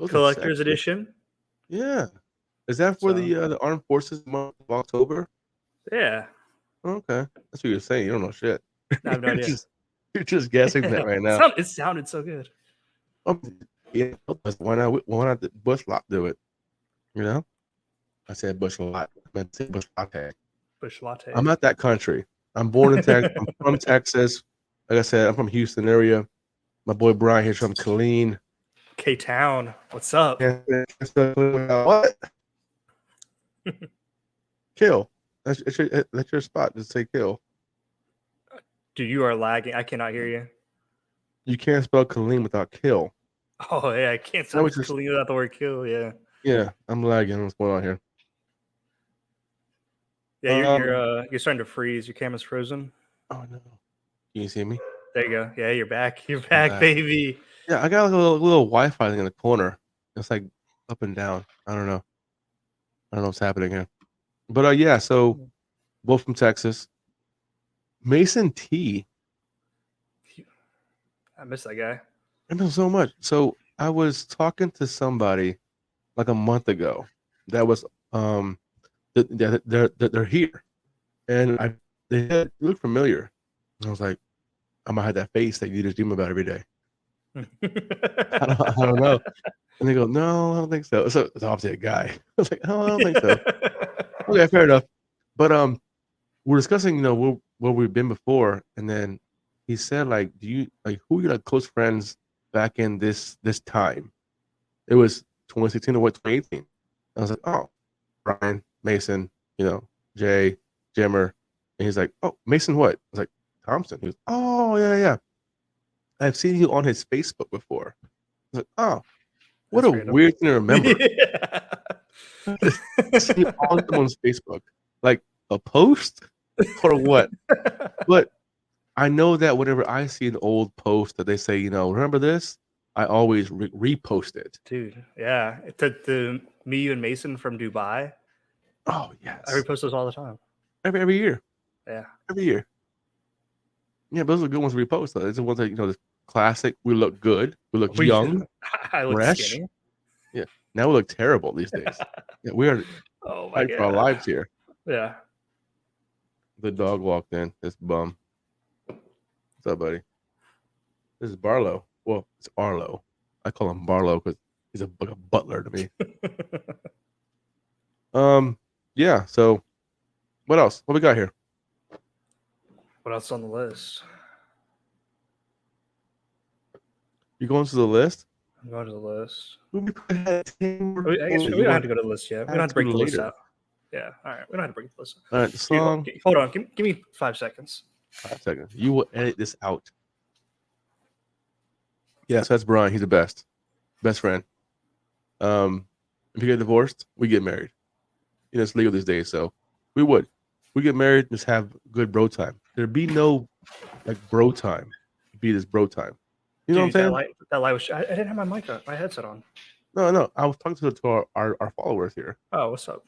collector's edition. Yeah. Is that for the Armed Forces month of October? Yeah. Okay. That's what you're saying. You don't know shit. I have no idea. You're just guessing that right now. It sounded so good. Yeah. Why not the Busch Lot do it? You know? I said Busch Lot. I meant to say Busch Latte. Busch Latte. I'm not that country. I'm born in Texas. I'm from Texas. Like I said, I'm from Houston area. My boy Brian here's from Killeen. K-Town. What's up? What? Kill. That's your spot. Just say kill. Dude, you are lagging. I cannot hear you. You can't spell Killeen without kill. Oh yeah, I can't spell Killeen without the word kill. Yeah. Yeah, I'm lagging. What's going on here? Yeah, you're starting to freeze. Your camera's frozen. Oh no. Can you see me? There you go. Yeah, you're back. You're back, baby. Yeah, I got like a little Wi-Fi thing in the corner. It's like up and down. I don't know what's happening here. But yeah, so both from Texas. Mason T. I miss that guy. I know so much. So I was talking to somebody like a month ago that was they're here, and they look familiar. And I was like, I might have that face that you just dream about every day. I don't know. And they go, no, I don't think so. So it's obviously a guy. I was like, oh, I don't think so. Okay, fair enough. But we're discussing, where we've been before, and then he said, like, who are your close friends back in this time? It was 2016 or 2018. I was like, oh, Brian, Mason, Jay, Jimmer, and he's like, oh, Mason, what? I was like, Thompson. He was, oh yeah. I've seen you on his Facebook before. I was like, oh, what a weird thing to remember. See on someone's Facebook, like a post or what? But I know that whenever I see an old post that they say, remember this, I always repost it. Dude, yeah. The me, you, and Mason from Dubai. Oh yes, I repost those all the time. Every year. Yeah, every year. Yeah, but those are good ones to repost. Though. It's the ones that the classic. We look good. We look young. I look fresh. Skinny. Yeah. Now we look terrible these days. Yeah, we are fighting for our lives here. Yeah. The dog walked in. This bum. What's up, buddy? This is Barlow. Well, it's Arlo. I call him Barlow because he's like a butler to me. Yeah. So, what else? What we got here? What else on the list? You going to the list? I'm going to the list. We don't have to go to the list yet. We don't have to break the list out. Yeah. All right. We don't have to break the list out. All right. The song. Hold on. Give me 5 seconds. 5 seconds. You will edit this out. Yeah, so that's Brian. He's the best friend. If you get divorced, we get married. It's legal these days, so we get married, just have good bro time. There'd be no bro time. It'd be this bro time. You know what I'm saying? That light was. I didn't have my headset on. No. I was talking to our followers here. Oh, what's up?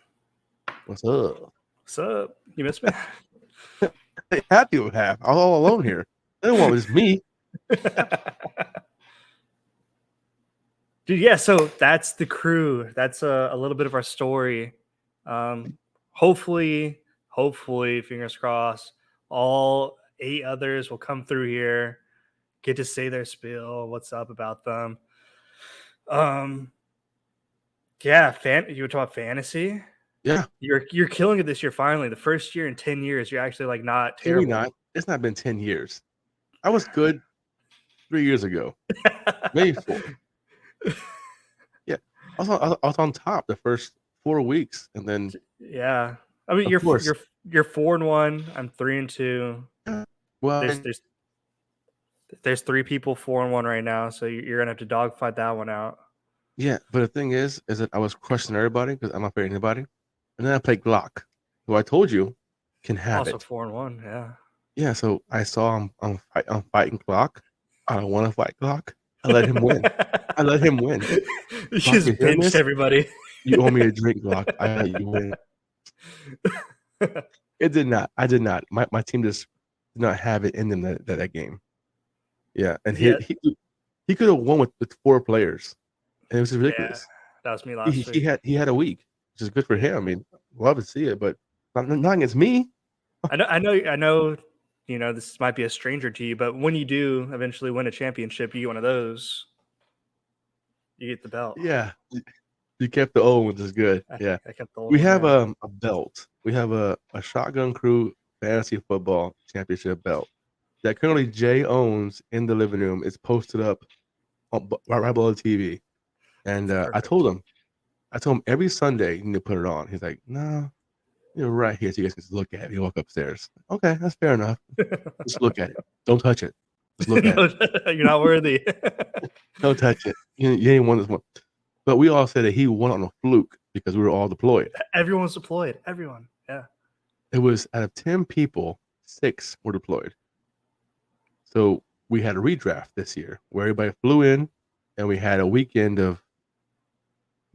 What's up? What's up? You missed me? They had to have. I was all alone here. They didn't want just me. Dude, yeah, so that's the crew. That's a little bit of our story. Hopefully, fingers crossed, all 8 others will come through here, get to say their spiel, what's up about them. Yeah, you were talking about fantasy. Yeah. You're killing it this year. Finally, the first year in 10 years, you're actually like not Maybe terrible. not. It's not been 10 years. I was good 3 years ago. Maybe 4. Yeah. I was on top the first 4 weeks, and then Yeah, I mean of course. you're 4-1. I'm 3-2. Well, There's 3 people 4-1 right now, so you're gonna have to dogfight that one out. yeah, but the thing is that I was crushing everybody because I'm not afraid of anybody, and then I played Glock, who I told you can have Also it. 4-1, yeah. Yeah, so I saw I'm fighting Glock. I don't want to fight Glock. I let him win. I let him win. You Glock, you just hear benched this? everybody. You owe me a drink, Glock. I let you win. It did not. I did not. My team just did not have it in them that game. Yeah, and Yeah. he could have won with 4 players, and it was just Yeah, ridiculous. that was me last He week. had a week, which is good for him. I mean, love to see it, but not against me. I know. You know, this might be a stranger to you, but when you do eventually win a championship, you get one of those. You get the belt. Yeah, you kept the old, which is good. Yeah, I kept the old we one. have Yeah. a belt. We have a Shotgun Crew Fantasy Football Championship belt that currently Jay owns in the living room. It's posted up right below the TV, and I told him every Sunday you need to put it on. He's like, no, you're right here, so you guys can just look at it. You walk upstairs. Okay, that's fair enough. Just look at it. Don't touch it. Just look at it. You're not worthy. Don't touch it. You ain't won this one. But we all said that he won on a fluke because we were all deployed. Everyone's deployed. Everyone. Yeah. It was out of 10 people, 6 were deployed. So we had a redraft this year where everybody flew in and we had a weekend of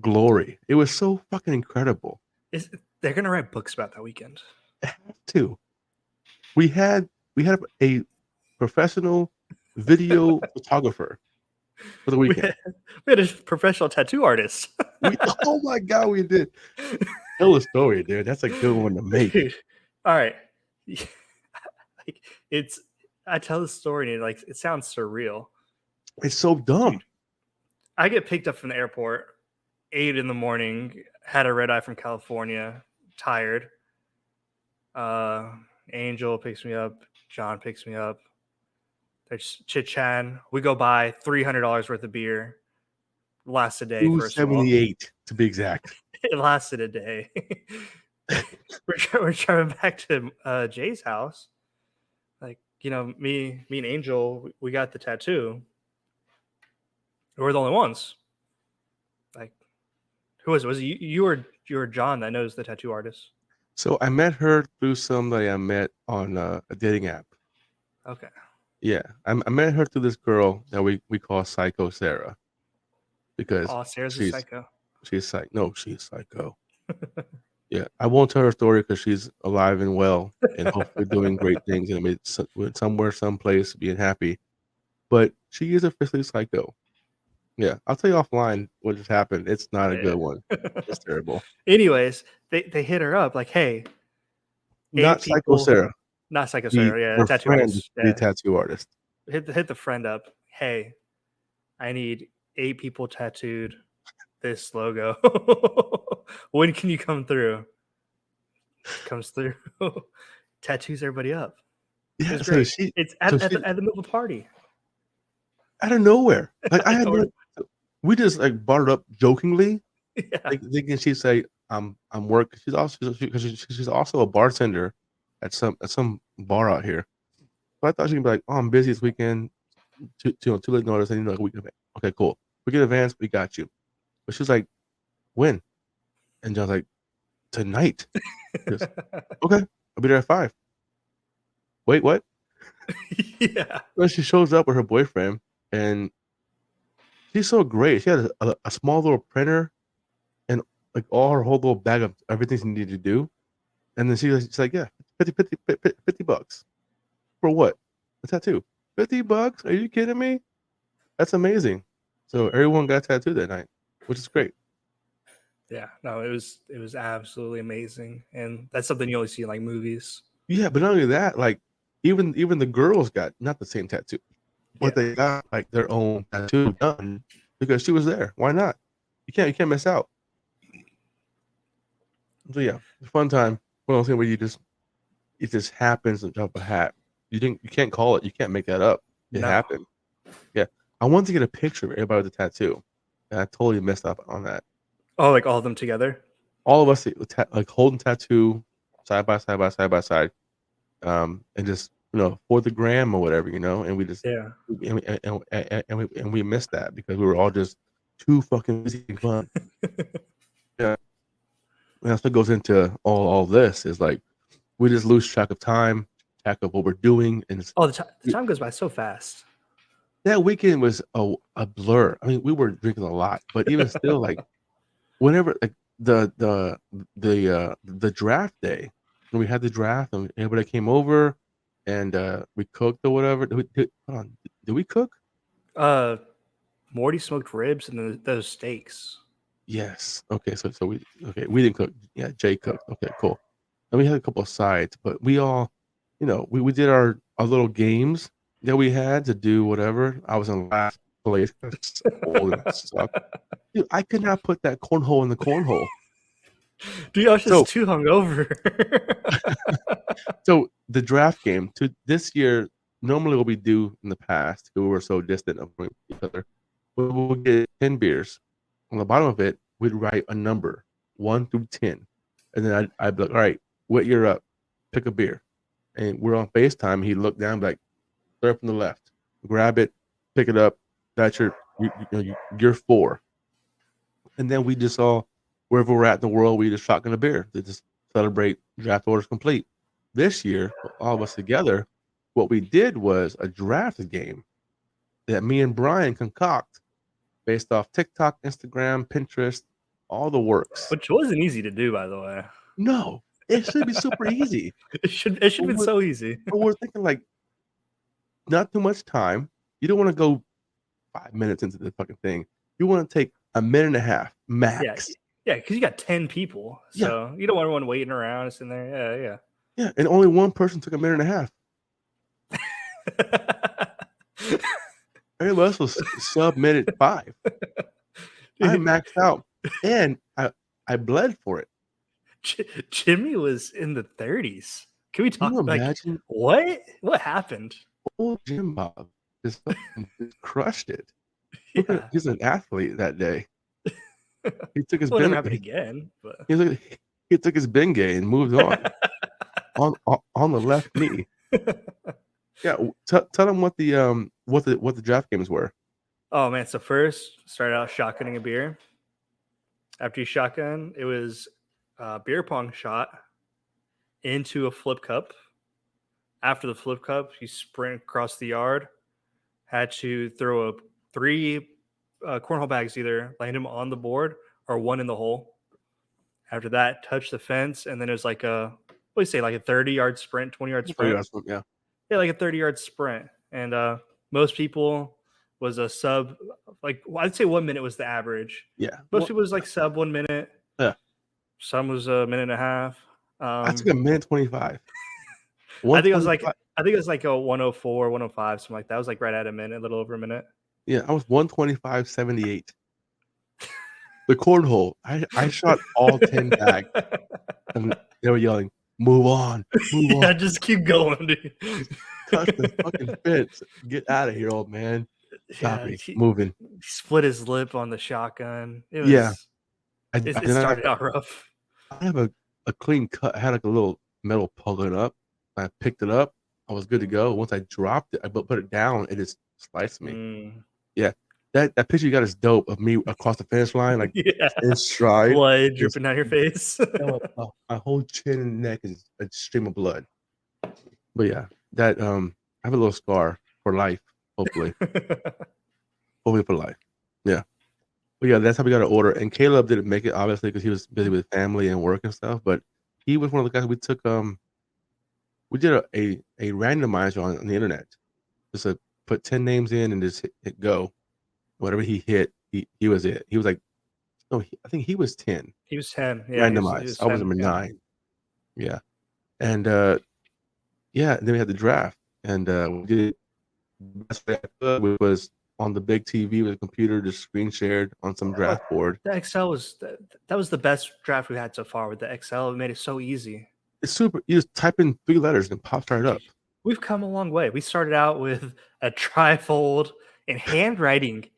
glory. It was so fucking incredible. They're gonna write books about that weekend. It had to. We had a professional video photographer for the weekend. We had a professional tattoo artist. Oh my god, we did. Tell a story, dude. That's a good one to make. Dude, all right. Like, I tell the story and it sounds surreal. It's so dumb. Dude, I get picked up from the airport 8 in the morning, had a red eye from California, tired. Angel picks me up, John picks me up. There's chit-chatting. We go buy $300 worth of beer. Lasts a day, first of all. 278 to be exact. It lasted a day. We're driving back to Jay's house. Like, you know, me and Angel, we got the tattoo. We're the only ones. Like, who was it? Was it you or John that knows the tattoo artist? So I met her through somebody I met on a dating app. Okay. Yeah, I met her through this girl that we call Psycho Sarah because Sarah's a psycho. She's psycho. No, she's psycho. Yeah, I won't tell her story because she's alive and well and hopefully doing great things and somewhere, someplace, being happy. But she is officially psycho. Yeah, I'll tell you offline what just happened. It's not a good one. It's terrible. Anyways, they hit her up like, hey, Not Psycho Sarah. Not Psycho Sarah. Yeah, her tattoo friend, artist. the tattoo artist. Hit the friend up. Hey, I need 8 people tattooed this logo. When can you come through? Comes through. Tattoos everybody up. Yeah, it's great. It's at the middle of a party. Out of nowhere. Like we just like brought it up jokingly. Yeah. Like thinking she'd say, I'm working. She's also a bartender at some bar out here. So I thought she'd be like, oh, I'm busy this weekend. Too late notice. I need like a week in advance. Okay, cool. We get advance, we got you. But she's like, when? And John's like, tonight. Goes, okay, I'll be there at 5. Wait, what? Yeah. Well, she shows up with her boyfriend, and she's so great. She had a small little printer and like all her whole little bag of everything she needed to do. And then she's like, yeah, $50 for what? A tattoo. $50? Are you kidding me? That's amazing. So everyone got tattooed that night, which is great. Yeah, no, it was absolutely amazing, and that's something you only see in like movies. Yeah, but not only that, like even the girls got not the same tattoo, Yeah, but they got like their own tattoo done because she was there. Why not? You can't miss out. So yeah, it's a fun time. One of those things where it just happens on top of a hat. You can't call it. You can't make that up. It no. happened. Yeah, I wanted to get a picture of everybody with a tattoo, and I totally messed up on that. Oh, like all of them together. All of us like holding tattoo side by side, and just for the gram or whatever, and we just Yeah. and we missed that because we were all just too fucking busy having fun. Yeah, and that's what goes into all this is like we just lose track of time, track of what we're doing, and Oh, the time goes by so fast. that weekend was a blur. I mean, we were drinking a lot, but even still, like whenever like the draft day when we had the draft and everybody came over and we cooked or whatever. Hold on, did we cook? Morty smoked ribs and those steaks. Yes. Okay. So we didn't cook. Yeah, Jay cooked. Okay, cool. And we had a couple of sides, but we all, we did our little games that we had to do whatever. I was in last place. I was so old and I suck. Dude, I could not put that cornhole in the cornhole. Dude, I was So just too hungover. so the draft game to this year, normally what we do in the past, because we were so distant from each other, we will get 10 beers. On the bottom of it, we'd write a number 1 through 10. And then I'd be like, all right, what year up? Pick a beer. And we're on FaceTime. He'd look down, be like, third from the left, grab it, pick it up. That's you're 4. And then we just all, wherever we're at in the world, we just shotgun a beer to just celebrate draft orders complete. This year, all of us together, what we did was a draft game that me and Brian concoct based off TikTok, Instagram, Pinterest, all the works. Which wasn't easy to do, by the way. No, it should be super easy. It should have been so easy. But we're thinking like not too much time. You don't want to go 5 minutes into the fucking thing. You want to take a minute and a half max. Yeah, because you got 10 people, so you don't want everyone waiting around sitting there. Yeah, and only one person took a minute and a half. Everybody else was sub-minute 5. I maxed out, and I bled for it. Jimmy was in the 30s. Can we talk? Can you imagine? What happened? Old Jim Bob just crushed it. Yeah. He's an athlete that day. He took his never happen again. But he took his Bengay and moved on on the left knee. Yeah, tell them what the draft games were. Oh man! So first, started out shotgunning a beer. After you shotgun, it was a beer pong shot into a flip cup. After the flip cup, you sprint across the yard. Had to throw up 3 cornhole bags, either land them on the board or one in the hole. After that, touch the fence, and then it was like a 30-yard sprint, 20-yard sprint. Yeah, like a 30-yard sprint. And most people was a sub, I'd say 1 minute was the average. Yeah, most people was like sub 1 minute. Yeah, some was a minute and a half. I took a minute 25. I think it was like a 104, 105, something like that. I was like right at a minute, a little over a minute. Yeah, I was 125.78. The cornhole, I shot all 10 bags, and they were yelling, "Move on, move on!" Yeah, just keep going, dude. Touch the fucking fence. Get out of here, old man. Stop it. Moving. He split his lip on the shotgun. It started out rough. I have a clean cut. I had like a little metal poking up. I picked it up. I was good to go. Once I dropped it, I put it down. It just sliced me. Yeah, that picture you got is dope of me across the finish line, like in stride, blood dripping down your face. My whole chin and neck is a stream of blood. But yeah, that I have a little scar for life. Hopefully, hopefully for life. Yeah. But yeah, that's how we got to order. And Caleb didn't make it, obviously, because he was busy with family and work and stuff. But he was one of the guys we took. We did a randomizer on the internet just put 10 names in and just hit go. Whatever he hit, he was it. He was like, no, I think he was 10. He was 10. Yeah, Randomized. I was 10. number Yeah. 9. Yeah. And yeah, and then we had the draft. And we did it the best way I could, which was on the big TV with a computer, just screen shared on some draft board. The Excel was that was the best draft we had so far with the Excel. It made it so easy. It's super. You just type in 3 letters and it pops right up. We've come a long way. We started out with a trifold and handwriting.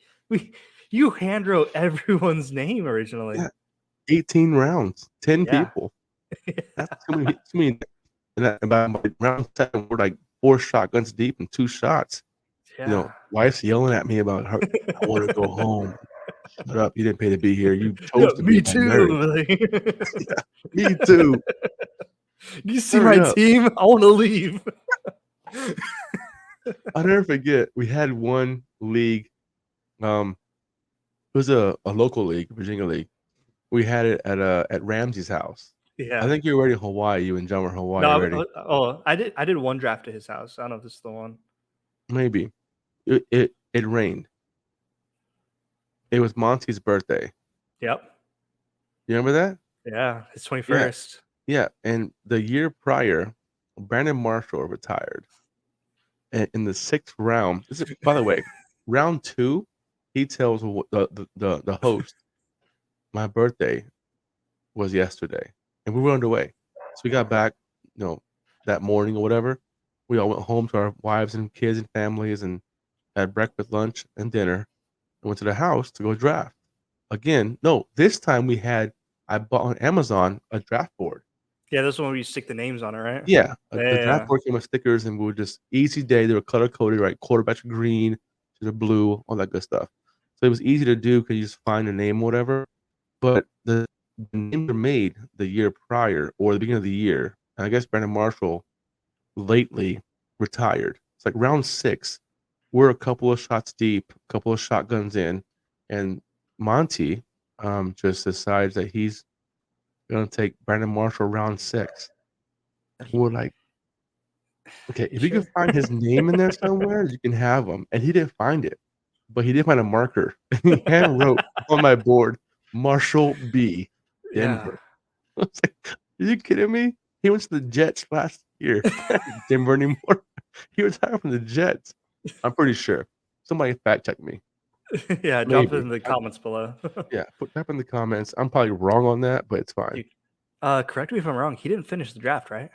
You handwrote everyone's name originally. Yeah. 18 rounds, 10 Yeah. people. That's too many. And by round 7, we're like 4 shotguns deep and 2 shots. Yeah. You know, wife's yelling at me about her. I want to go home. Shut up! You didn't pay to be here. You chose to be married. Yeah, me too. Do you see my team? I want to leave. I'll never forget. We had one league. It was a local league, Virginia league. We had it at Ramsey's house. Yeah. I think you were already in Hawaii. You and John were in Hawaii already. I did one draft at his house. I don't know if this is the one. Maybe. It rained. It was Monty's birthday. Yep. You remember that? Yeah, his 21st. Yeah, and the year prior, Brandon Marshall retired. And in the 6th round, this is, by the way, round 2, he tells the host, my birthday was yesterday, and we were underway. So we got back, that morning or whatever. We all went home to our wives and kids and families and had breakfast, lunch, and dinner. And went to the house to go draft. Again, no, this time I bought on Amazon a draft board. Yeah, this one where you stick the names on it, right? Yeah. The draft board came with stickers, and we were just easy day. They were color coded, right? Quarterback green to the blue, all that good stuff. So it was easy to do because you just find a name or whatever. But the names were made the year prior or the beginning of the year. And I guess Brandon Marshall lately retired. It's like round 6. We're a couple of shots deep, a couple of shotguns in, and Monty just decides that he's going to take Brandon Marshall round 6. And we're like, okay, if you can find his name in there somewhere, you can have him. And he didn't find it, but he did find a marker. He hand wrote on my board, Marshall B. Denver. Yeah. I was like, are you kidding me? He went to the Jets last year. Denver anymore. He retired from the Jets. I'm pretty sure. Somebody fact check me. Yeah, drop it in the comments below. Yeah, put that in the comments. I'm probably wrong on that, but it's fine. Correct me if I'm wrong. He didn't finish the draft, right?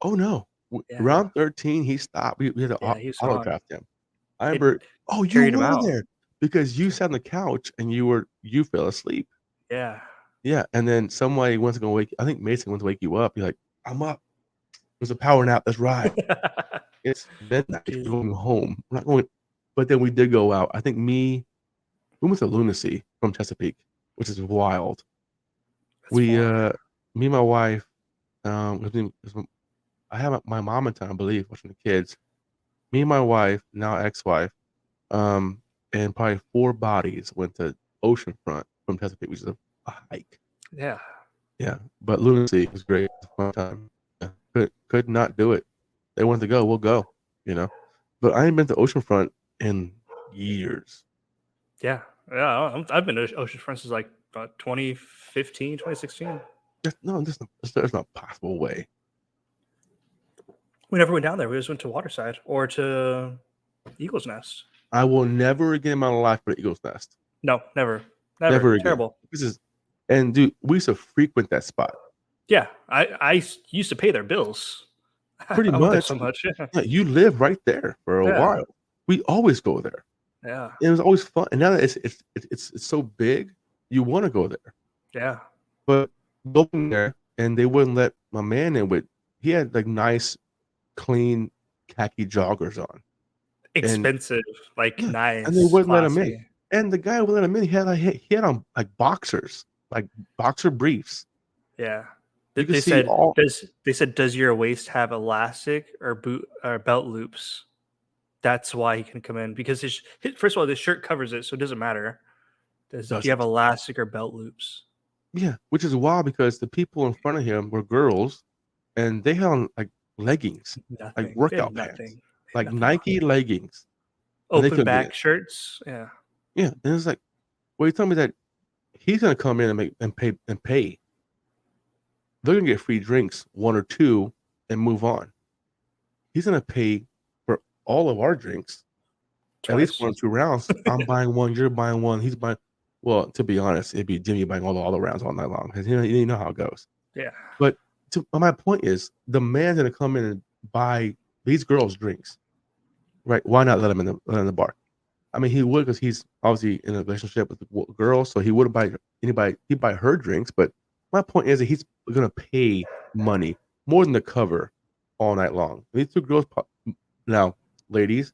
Oh no. Yeah. Round 13, he stopped. We had to auto draft him. I remember. Oh, you were there because you sat on the couch and you fell asleep. Yeah. Yeah, and then somebody wants to go wake. I think Mason wants to wake you up. You're like, I'm up. There's a power nap. Let's ride. It's midnight. We're going home. We're not going. But then we did go out. I think we went to Lunacy from Chesapeake, which is wild. Me and my wife, I have my mom in town, I believe, watching the kids. Me and my wife, now ex-wife, and probably 4 bodies went to Oceanfront from Chesapeake, which is a hike. Yeah. Yeah, but Lunacy was great. It was a fun time. Yeah. Could not do it. They wanted to go, we'll go, But I ain't been to Oceanfront in years. Yeah. I've been to Oceanfront since like 2015, 2016. There's no possible way. We never went down there. We just went to Waterside or to Eagle's Nest. I will never again in my life go to Eagle's Nest. No, never. Never Terrible. And dude, we used to frequent that spot. Yeah, I used to pay their bills. Pretty much. So much. Yeah, you live right there for a while. We always go there. Yeah, it was always fun. And now that it's so big, you want to go there. Yeah, but going there and they wouldn't let my man in with. He had like nice, clean khaki joggers on. Expensive, nice. And they wouldn't let him in. And the guy wouldn't let him in. He had on like boxers, like boxer briefs. Yeah. They said, does your waist have elastic or belt loops? That's why he can come in, because first of all, the shirt covers it, so it doesn't matter. Does he have elastic or belt loops? Yeah, which is wild because the people in front of him were girls, and they had on like leggings, like workout pants. like Nike leggings. Open back shirts. Yeah. Yeah. And it's like, well, you tell me that he's gonna come in and pay. They're gonna get free drinks, 1 or 2, and move on. He's gonna pay for all of our drinks, at least 1 or 2 rounds. I'm buying one, you're buying one, he's buying. Well, to be honest, it'd be Jimmy buying all the rounds all night long because you know how it goes. Yeah. But my point is, the man's gonna come in and buy these girls drinks, right? Why not let him in the bar? I mean, he would because he's obviously in a relationship with the girl, so he wouldn't buy anybody. He'd buy her drinks, but my point is that he's gonna pay money more than the cover all night long. These 2 girls. Now, ladies,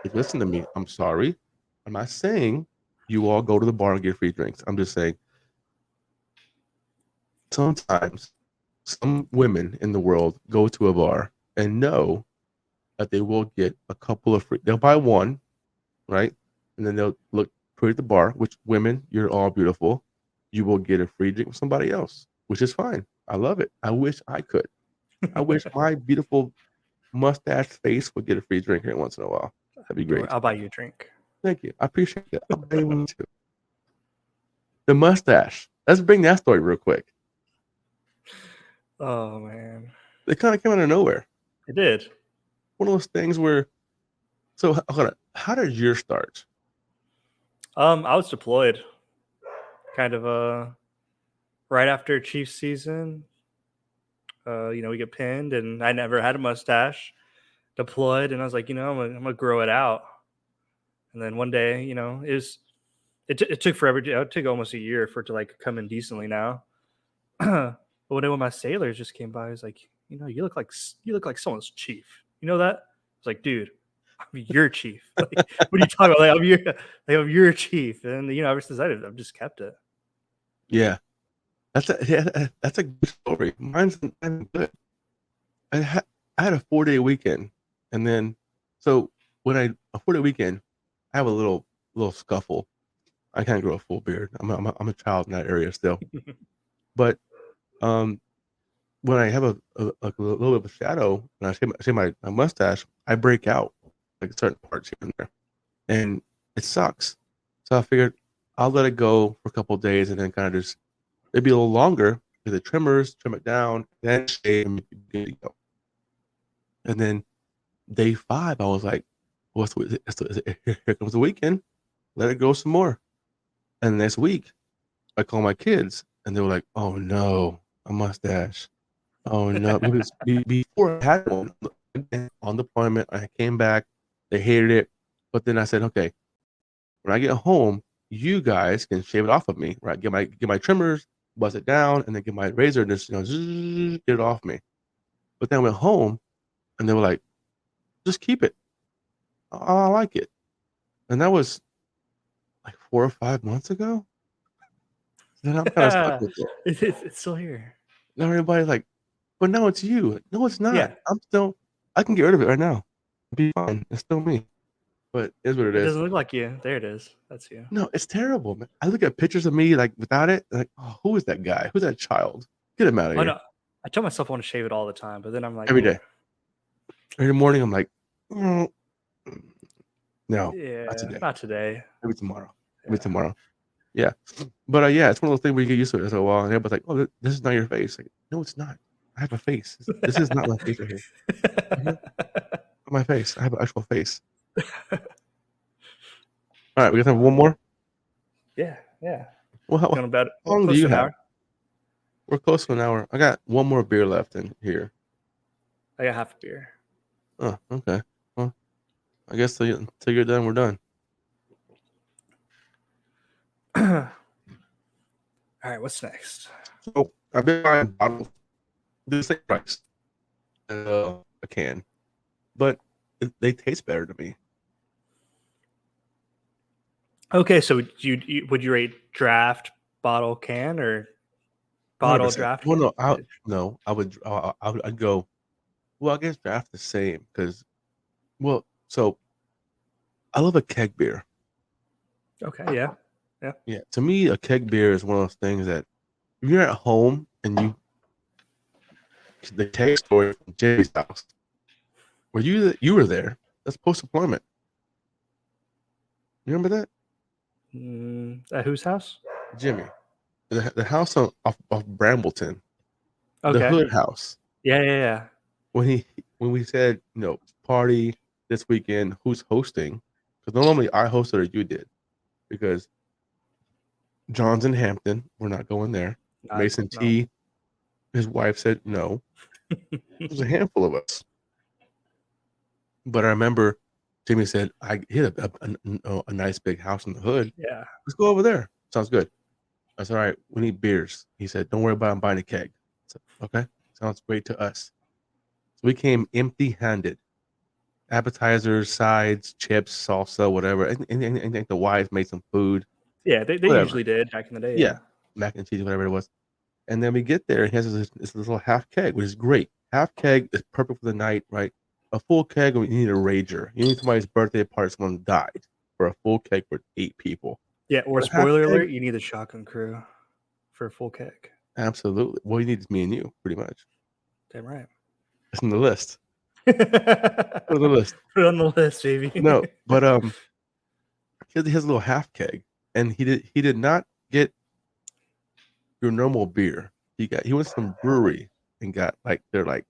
if you listen to me, I'm sorry. I'm not saying you all go to the bar and get free drinks. I'm just saying sometimes some women in the world go to a bar and know that they will get a couple of free. They'll buy one, right? And then they'll look pretty at the bar, which women, you're all beautiful. You will get a free drink with somebody else, which is fine. I love it. I wish I could. I wish my beautiful mustache face would get a free drink here once in a while. That'd be great. I'll buy you a drink. Thank you. I appreciate that. I'll buy you one too. The mustache. Let's bring that story real quick. Oh man. It kind of came out of nowhere. It did. One of those things where. So hold on. How did yours start? I was deployed. Kind of right after Chiefs season. We get pinned, and I never had a mustache. Deployed, and I was like, I'm gonna grow it out. And then one day, it took forever. It took almost a year for it to like come in decently now. But one day when my sailors just came by, I was like, you look like someone's chief. You know that? I was like, dude, I'm your chief. Like, what are you talking about? I'm your chief. And ever since I've just kept it. Yeah. That's a good story. Mine's not good. I had a 4-day weekend, and then so when a 4-day weekend, I have a little scuffle. I can't grow a full beard. I'm a child in that area still, but when I have a little bit of a shadow and I shave my mustache, I break out like certain parts here and there, and it sucks. So I figured I'll let it go for a couple of days and then kind of just it'd be a little longer with the trimmers, trim it down, then shave and good to go. And then day 5, I was like, here comes the weekend. Let it go some more. And next week, I call my kids, and they were like, oh no, a mustache. Oh no. Because before I had one on deployment, I came back, they hated it. But then I said, okay, when I get home, you guys can shave it off of me, right? Get my trimmers, buzz it down, and then get my razor and just get it off me. But then I went home, and they were like, just keep it. I like it. And that was like 4 or 5 months ago. Then I'm kind of stuck with it. It's still here. Now everybody's like, but no, it's you. No, it's not. Yeah. I can get rid of it right now. It'll be fine. It's still me. But it's what it is. It doesn't look like you. There it is. That's you. No, it's terrible, man. I look at pictures of me like without it, like, oh, who is that guy? Who's that child? Get him out of here. No. I tell myself I want to shave it all the time, but then I'm like every day. Every morning I'm like, no, yeah, not today. Maybe tomorrow. Maybe tomorrow. Yeah. But yeah, it's one of those things where you get used to it for a while, and everybody's like, oh, this is not your face. Like, no, it's not. I have a face. This is not my face right here. My face. I have an actual face. All right, we got time for one more? Yeah. Well, how long do you have? We're close to an hour. I got one more beer left in here. I got half a beer. Oh, okay. Well, I guess until you're done, we're done. All right, what's next? So I've been buying bottles, the same price, a can, but they taste better to me. Okay, so would you rate draft, bottle, can, or bottle, 100%. draft? Well, I'd go. Well, I guess draft the same because, so I love a keg beer. Okay, yeah. To me, a keg beer is one of those things that if you're at home and the keg story from Jimmy's house, You were there. That's post deployment. You remember that? At whose house? Jimmy, the house off Brambleton, the Okay. Hood house. Yeah. When we said party this weekend, who's hosting? Because normally I hosted or you did, because John's in Hampton. We're not going there. Mason No. T, his wife said no. It was a handful of us. But I remember Jimmy said, I hit a nice big house in the Hood. Yeah. Let's go over there. Sounds good. I said, all right, we need beers. He said, don't worry about it, I'm buying a keg. I said, okay, sounds great to us. So we came empty-handed. Appetizers, sides, chips, salsa, whatever. And the wives made some food. Yeah, they usually did back in the day. Yeah, mac and cheese, whatever it was. And then we get there, and he has this little half keg, which is great. Half keg is perfect for the night, right? A full keg, you need a rager. You need somebody's birthday party, someone died, for a full keg for 8 people. Yeah, or But a half spoiler keg, alert, you need the ShotGunKrew for a full keg. absolutely. Well, you need is me and you, pretty much. Damn right. It's on the list. Put it on the list. Put it on the list, baby. No, but he has a little half keg, and he did not get your normal beer. He went to some brewery and got their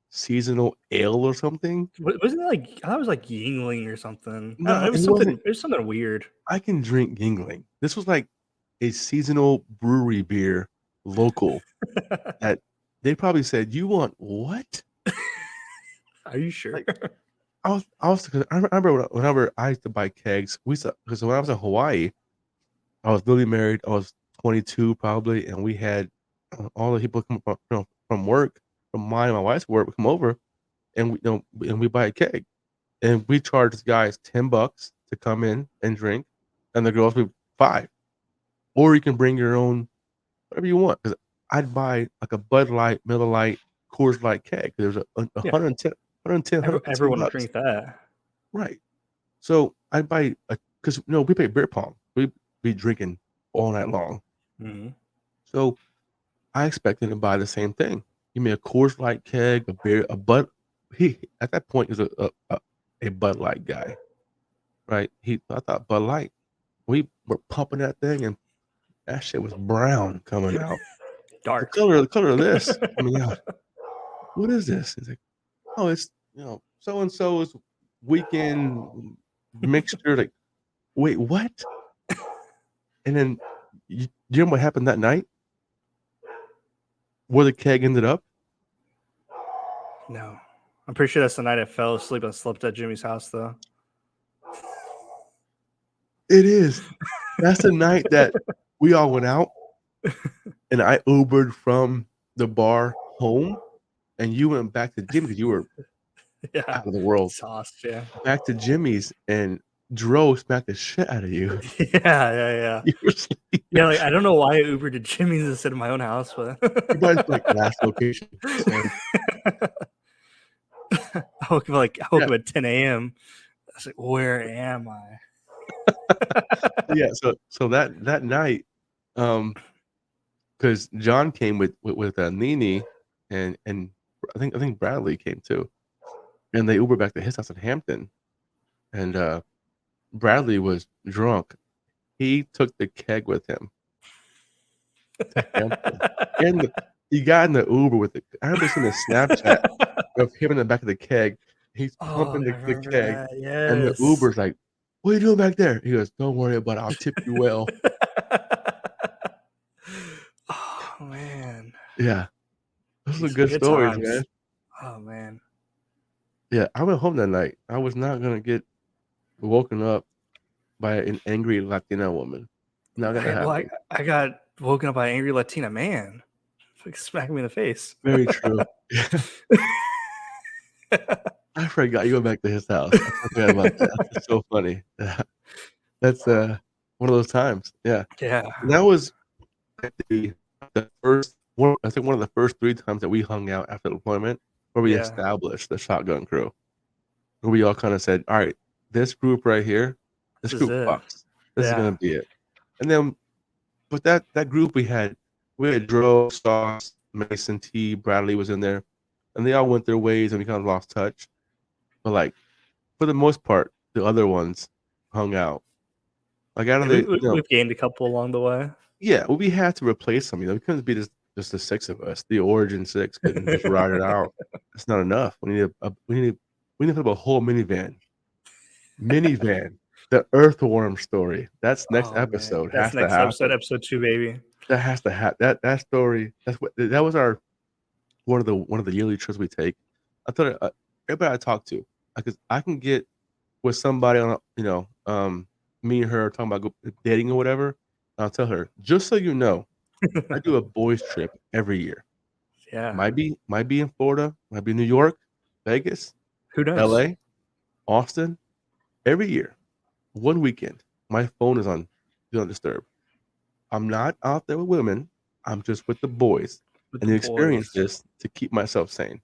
seasonal ale or something. Wasn't it like, I thought it was like Yingling or something? No, I don't know, it was something weird. I can drink Yingling. This was like a seasonal brewery beer, local. That they probably said, "You want what?" Are you sure? I remember whenever I used to buy kegs, because when I was in Hawaii, I was newly married. I was 22 probably, and we had all the people come from work, from mine and my wife's work, would come over, and we buy a keg, and we charge guys $10 to come in and drink, and the girls would $5, or you can bring your own whatever you want. Because I'd buy like a Bud Light, Miller Light, Coors Light keg. There's a 110, Everyone will bucks. drink that. Right. So I'd buy because we play beer pong. We'd be drinking all night long. Mm-hmm. So I expected to buy the same thing. Give me a Coors Light keg, a beer, a Bud. He at that point was a Bud Light guy, right? I thought Bud Light. We were pumping that thing, and that shit was brown coming out. Dark. The color of this coming out. What is this? He's like, oh, it's so and so's weekend mixture. Like, wait, what? And then you know what happened that night? Where the keg ended up? No. I'm pretty sure that's the night I fell asleep and slept at Jimmy's house, though. It is. That's the night that we all went out, and I Ubered from the bar home, and you went back to Jimmy because you were out of the world. Sauce, yeah. Back to Jimmy's, and Dro smacked the shit out of you. Yeah. You were sleeping. Yeah, like I don't know why I Ubered to Jimmy's instead of my own house, but You guys like last location. So. I woke up at 10 a.m. I was like, where am I? Yeah, so that night, because John came with Nene, and I think Bradley came too, and they Ubered back to his house in Hampton, and Bradley was drunk. He took the keg with him to Hampton, and he got in the Uber with it. I remember seeing a Snapchat of him in the back of the keg. He's pumping the keg, yes. and the Uber's like, "What are you doing back there?" He goes, "Don't worry about it. I'll tip you well." Oh man. Yeah, those are good stories, times. man. Oh man. Yeah, I went home that night. I was not gonna get woken up by an angry Latina woman. Not gonna happen. Well, I got woken up by an angry Latina man. Like smacking me in the face. Very true. I forgot you went back to his house. I forgot about that. That's so funny. That's one of those times. Yeah. Yeah. And that was the first one. I think one of the first 3 times that we hung out after deployment, where we established the Shotgun Crew. Where we all kind of said, "All right, this group right here, this group fucks. This is gonna be it." And then, but that group we had Dro, Sauce, Mason T, Bradley was in there, and they all went their ways, and we kind of lost touch. but like for the most part, the other ones hung out. Like out of Yeah, the we've gained a couple along the way. yeah, well, we had to replace them. We couldn't be just the six of us. The Origin Six couldn't just ride it out. That's not enough. We need to put up a whole minivan. The earthworm story. That's next Oh man, episode. that's Has to next episode, happen. episode 2, baby. That has to happen. That story. That was our one of the yearly trips we take. I thought everybody I talk to, because I can get with somebody on me and her talking about dating or whatever. And I'll tell her, just so you know, I do a boys trip every year. Yeah, Might be in Florida, might be New York, Vegas, who knows? LA, Austin, every year. One weekend, my phone is on Do Not Disturb. I'm not out there with women. I'm just with the boys, With and the they boys. experience this to keep myself sane.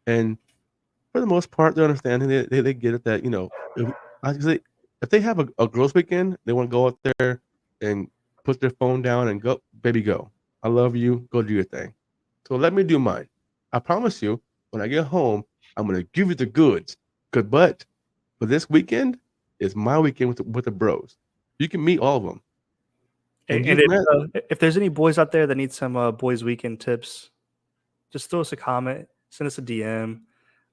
And for the most part, they're understanding. They get it that if they have a girls' weekend, they want to go out there and put their phone down and go, baby, go. I love you. Go do your thing. So let me do mine. I promise you, when I get home, I'm gonna give you the goods. Good, but for this weekend, it's my weekend with the bros. You can meet all of them, and And you've met. if there's any boys out there that need some boys weekend tips, just throw us a comment, send us a DM.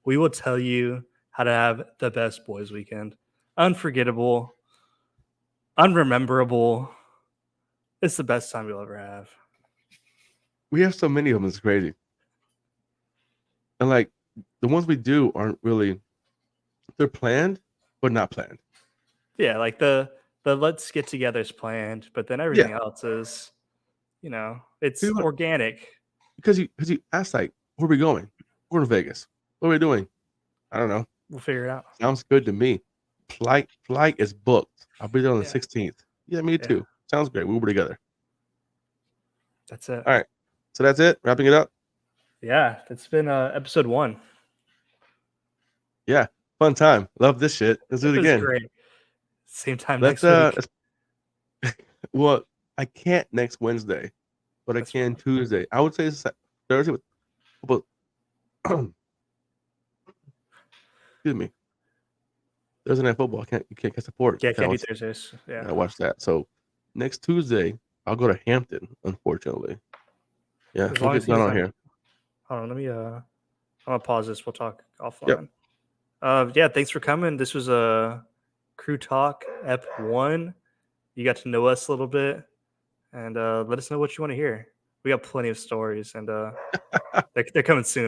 We will tell you how to have the best boys weekend. Unforgettable, unrememberable. It's the best time you'll ever have. We have so many of them. It's crazy, and like the ones we do aren't really. They're planned, but not planned. Yeah, like the let's get together is planned, but then Yeah, everything else is, it's People- organic. because you asked like, where are we going? We're to Vegas. What are we doing? I don't know. We'll figure it out. Sounds good to me. Flight is booked. I'll be there on the 16th. Yeah, me Yeah. too. Sounds great. We'll be together. That's it. All right. So that's it. Wrapping it up. Yeah, that's been episode 1. Yeah. Fun time. Love this shit. Let's do It it was again. great. Same time Let's next week. well, I can't next Wednesday, but That's I can fine. Tuesday. I would say Thursday but excuse me. Thursday night football. You can't catch support. Yeah, can't do Thursdays. I Yeah. watch that. So next Tuesday, I'll go to Hampton, unfortunately. Yeah, As we'll long get as he done on doesn't. here. Hold on, let me I'm gonna pause this. We'll talk Yep. offline. Yeah, thanks for coming. This was a Crew Talk Ep 1. You got to know us a little bit, and let us know what you want to hear. We got plenty of stories, and they're coming soon.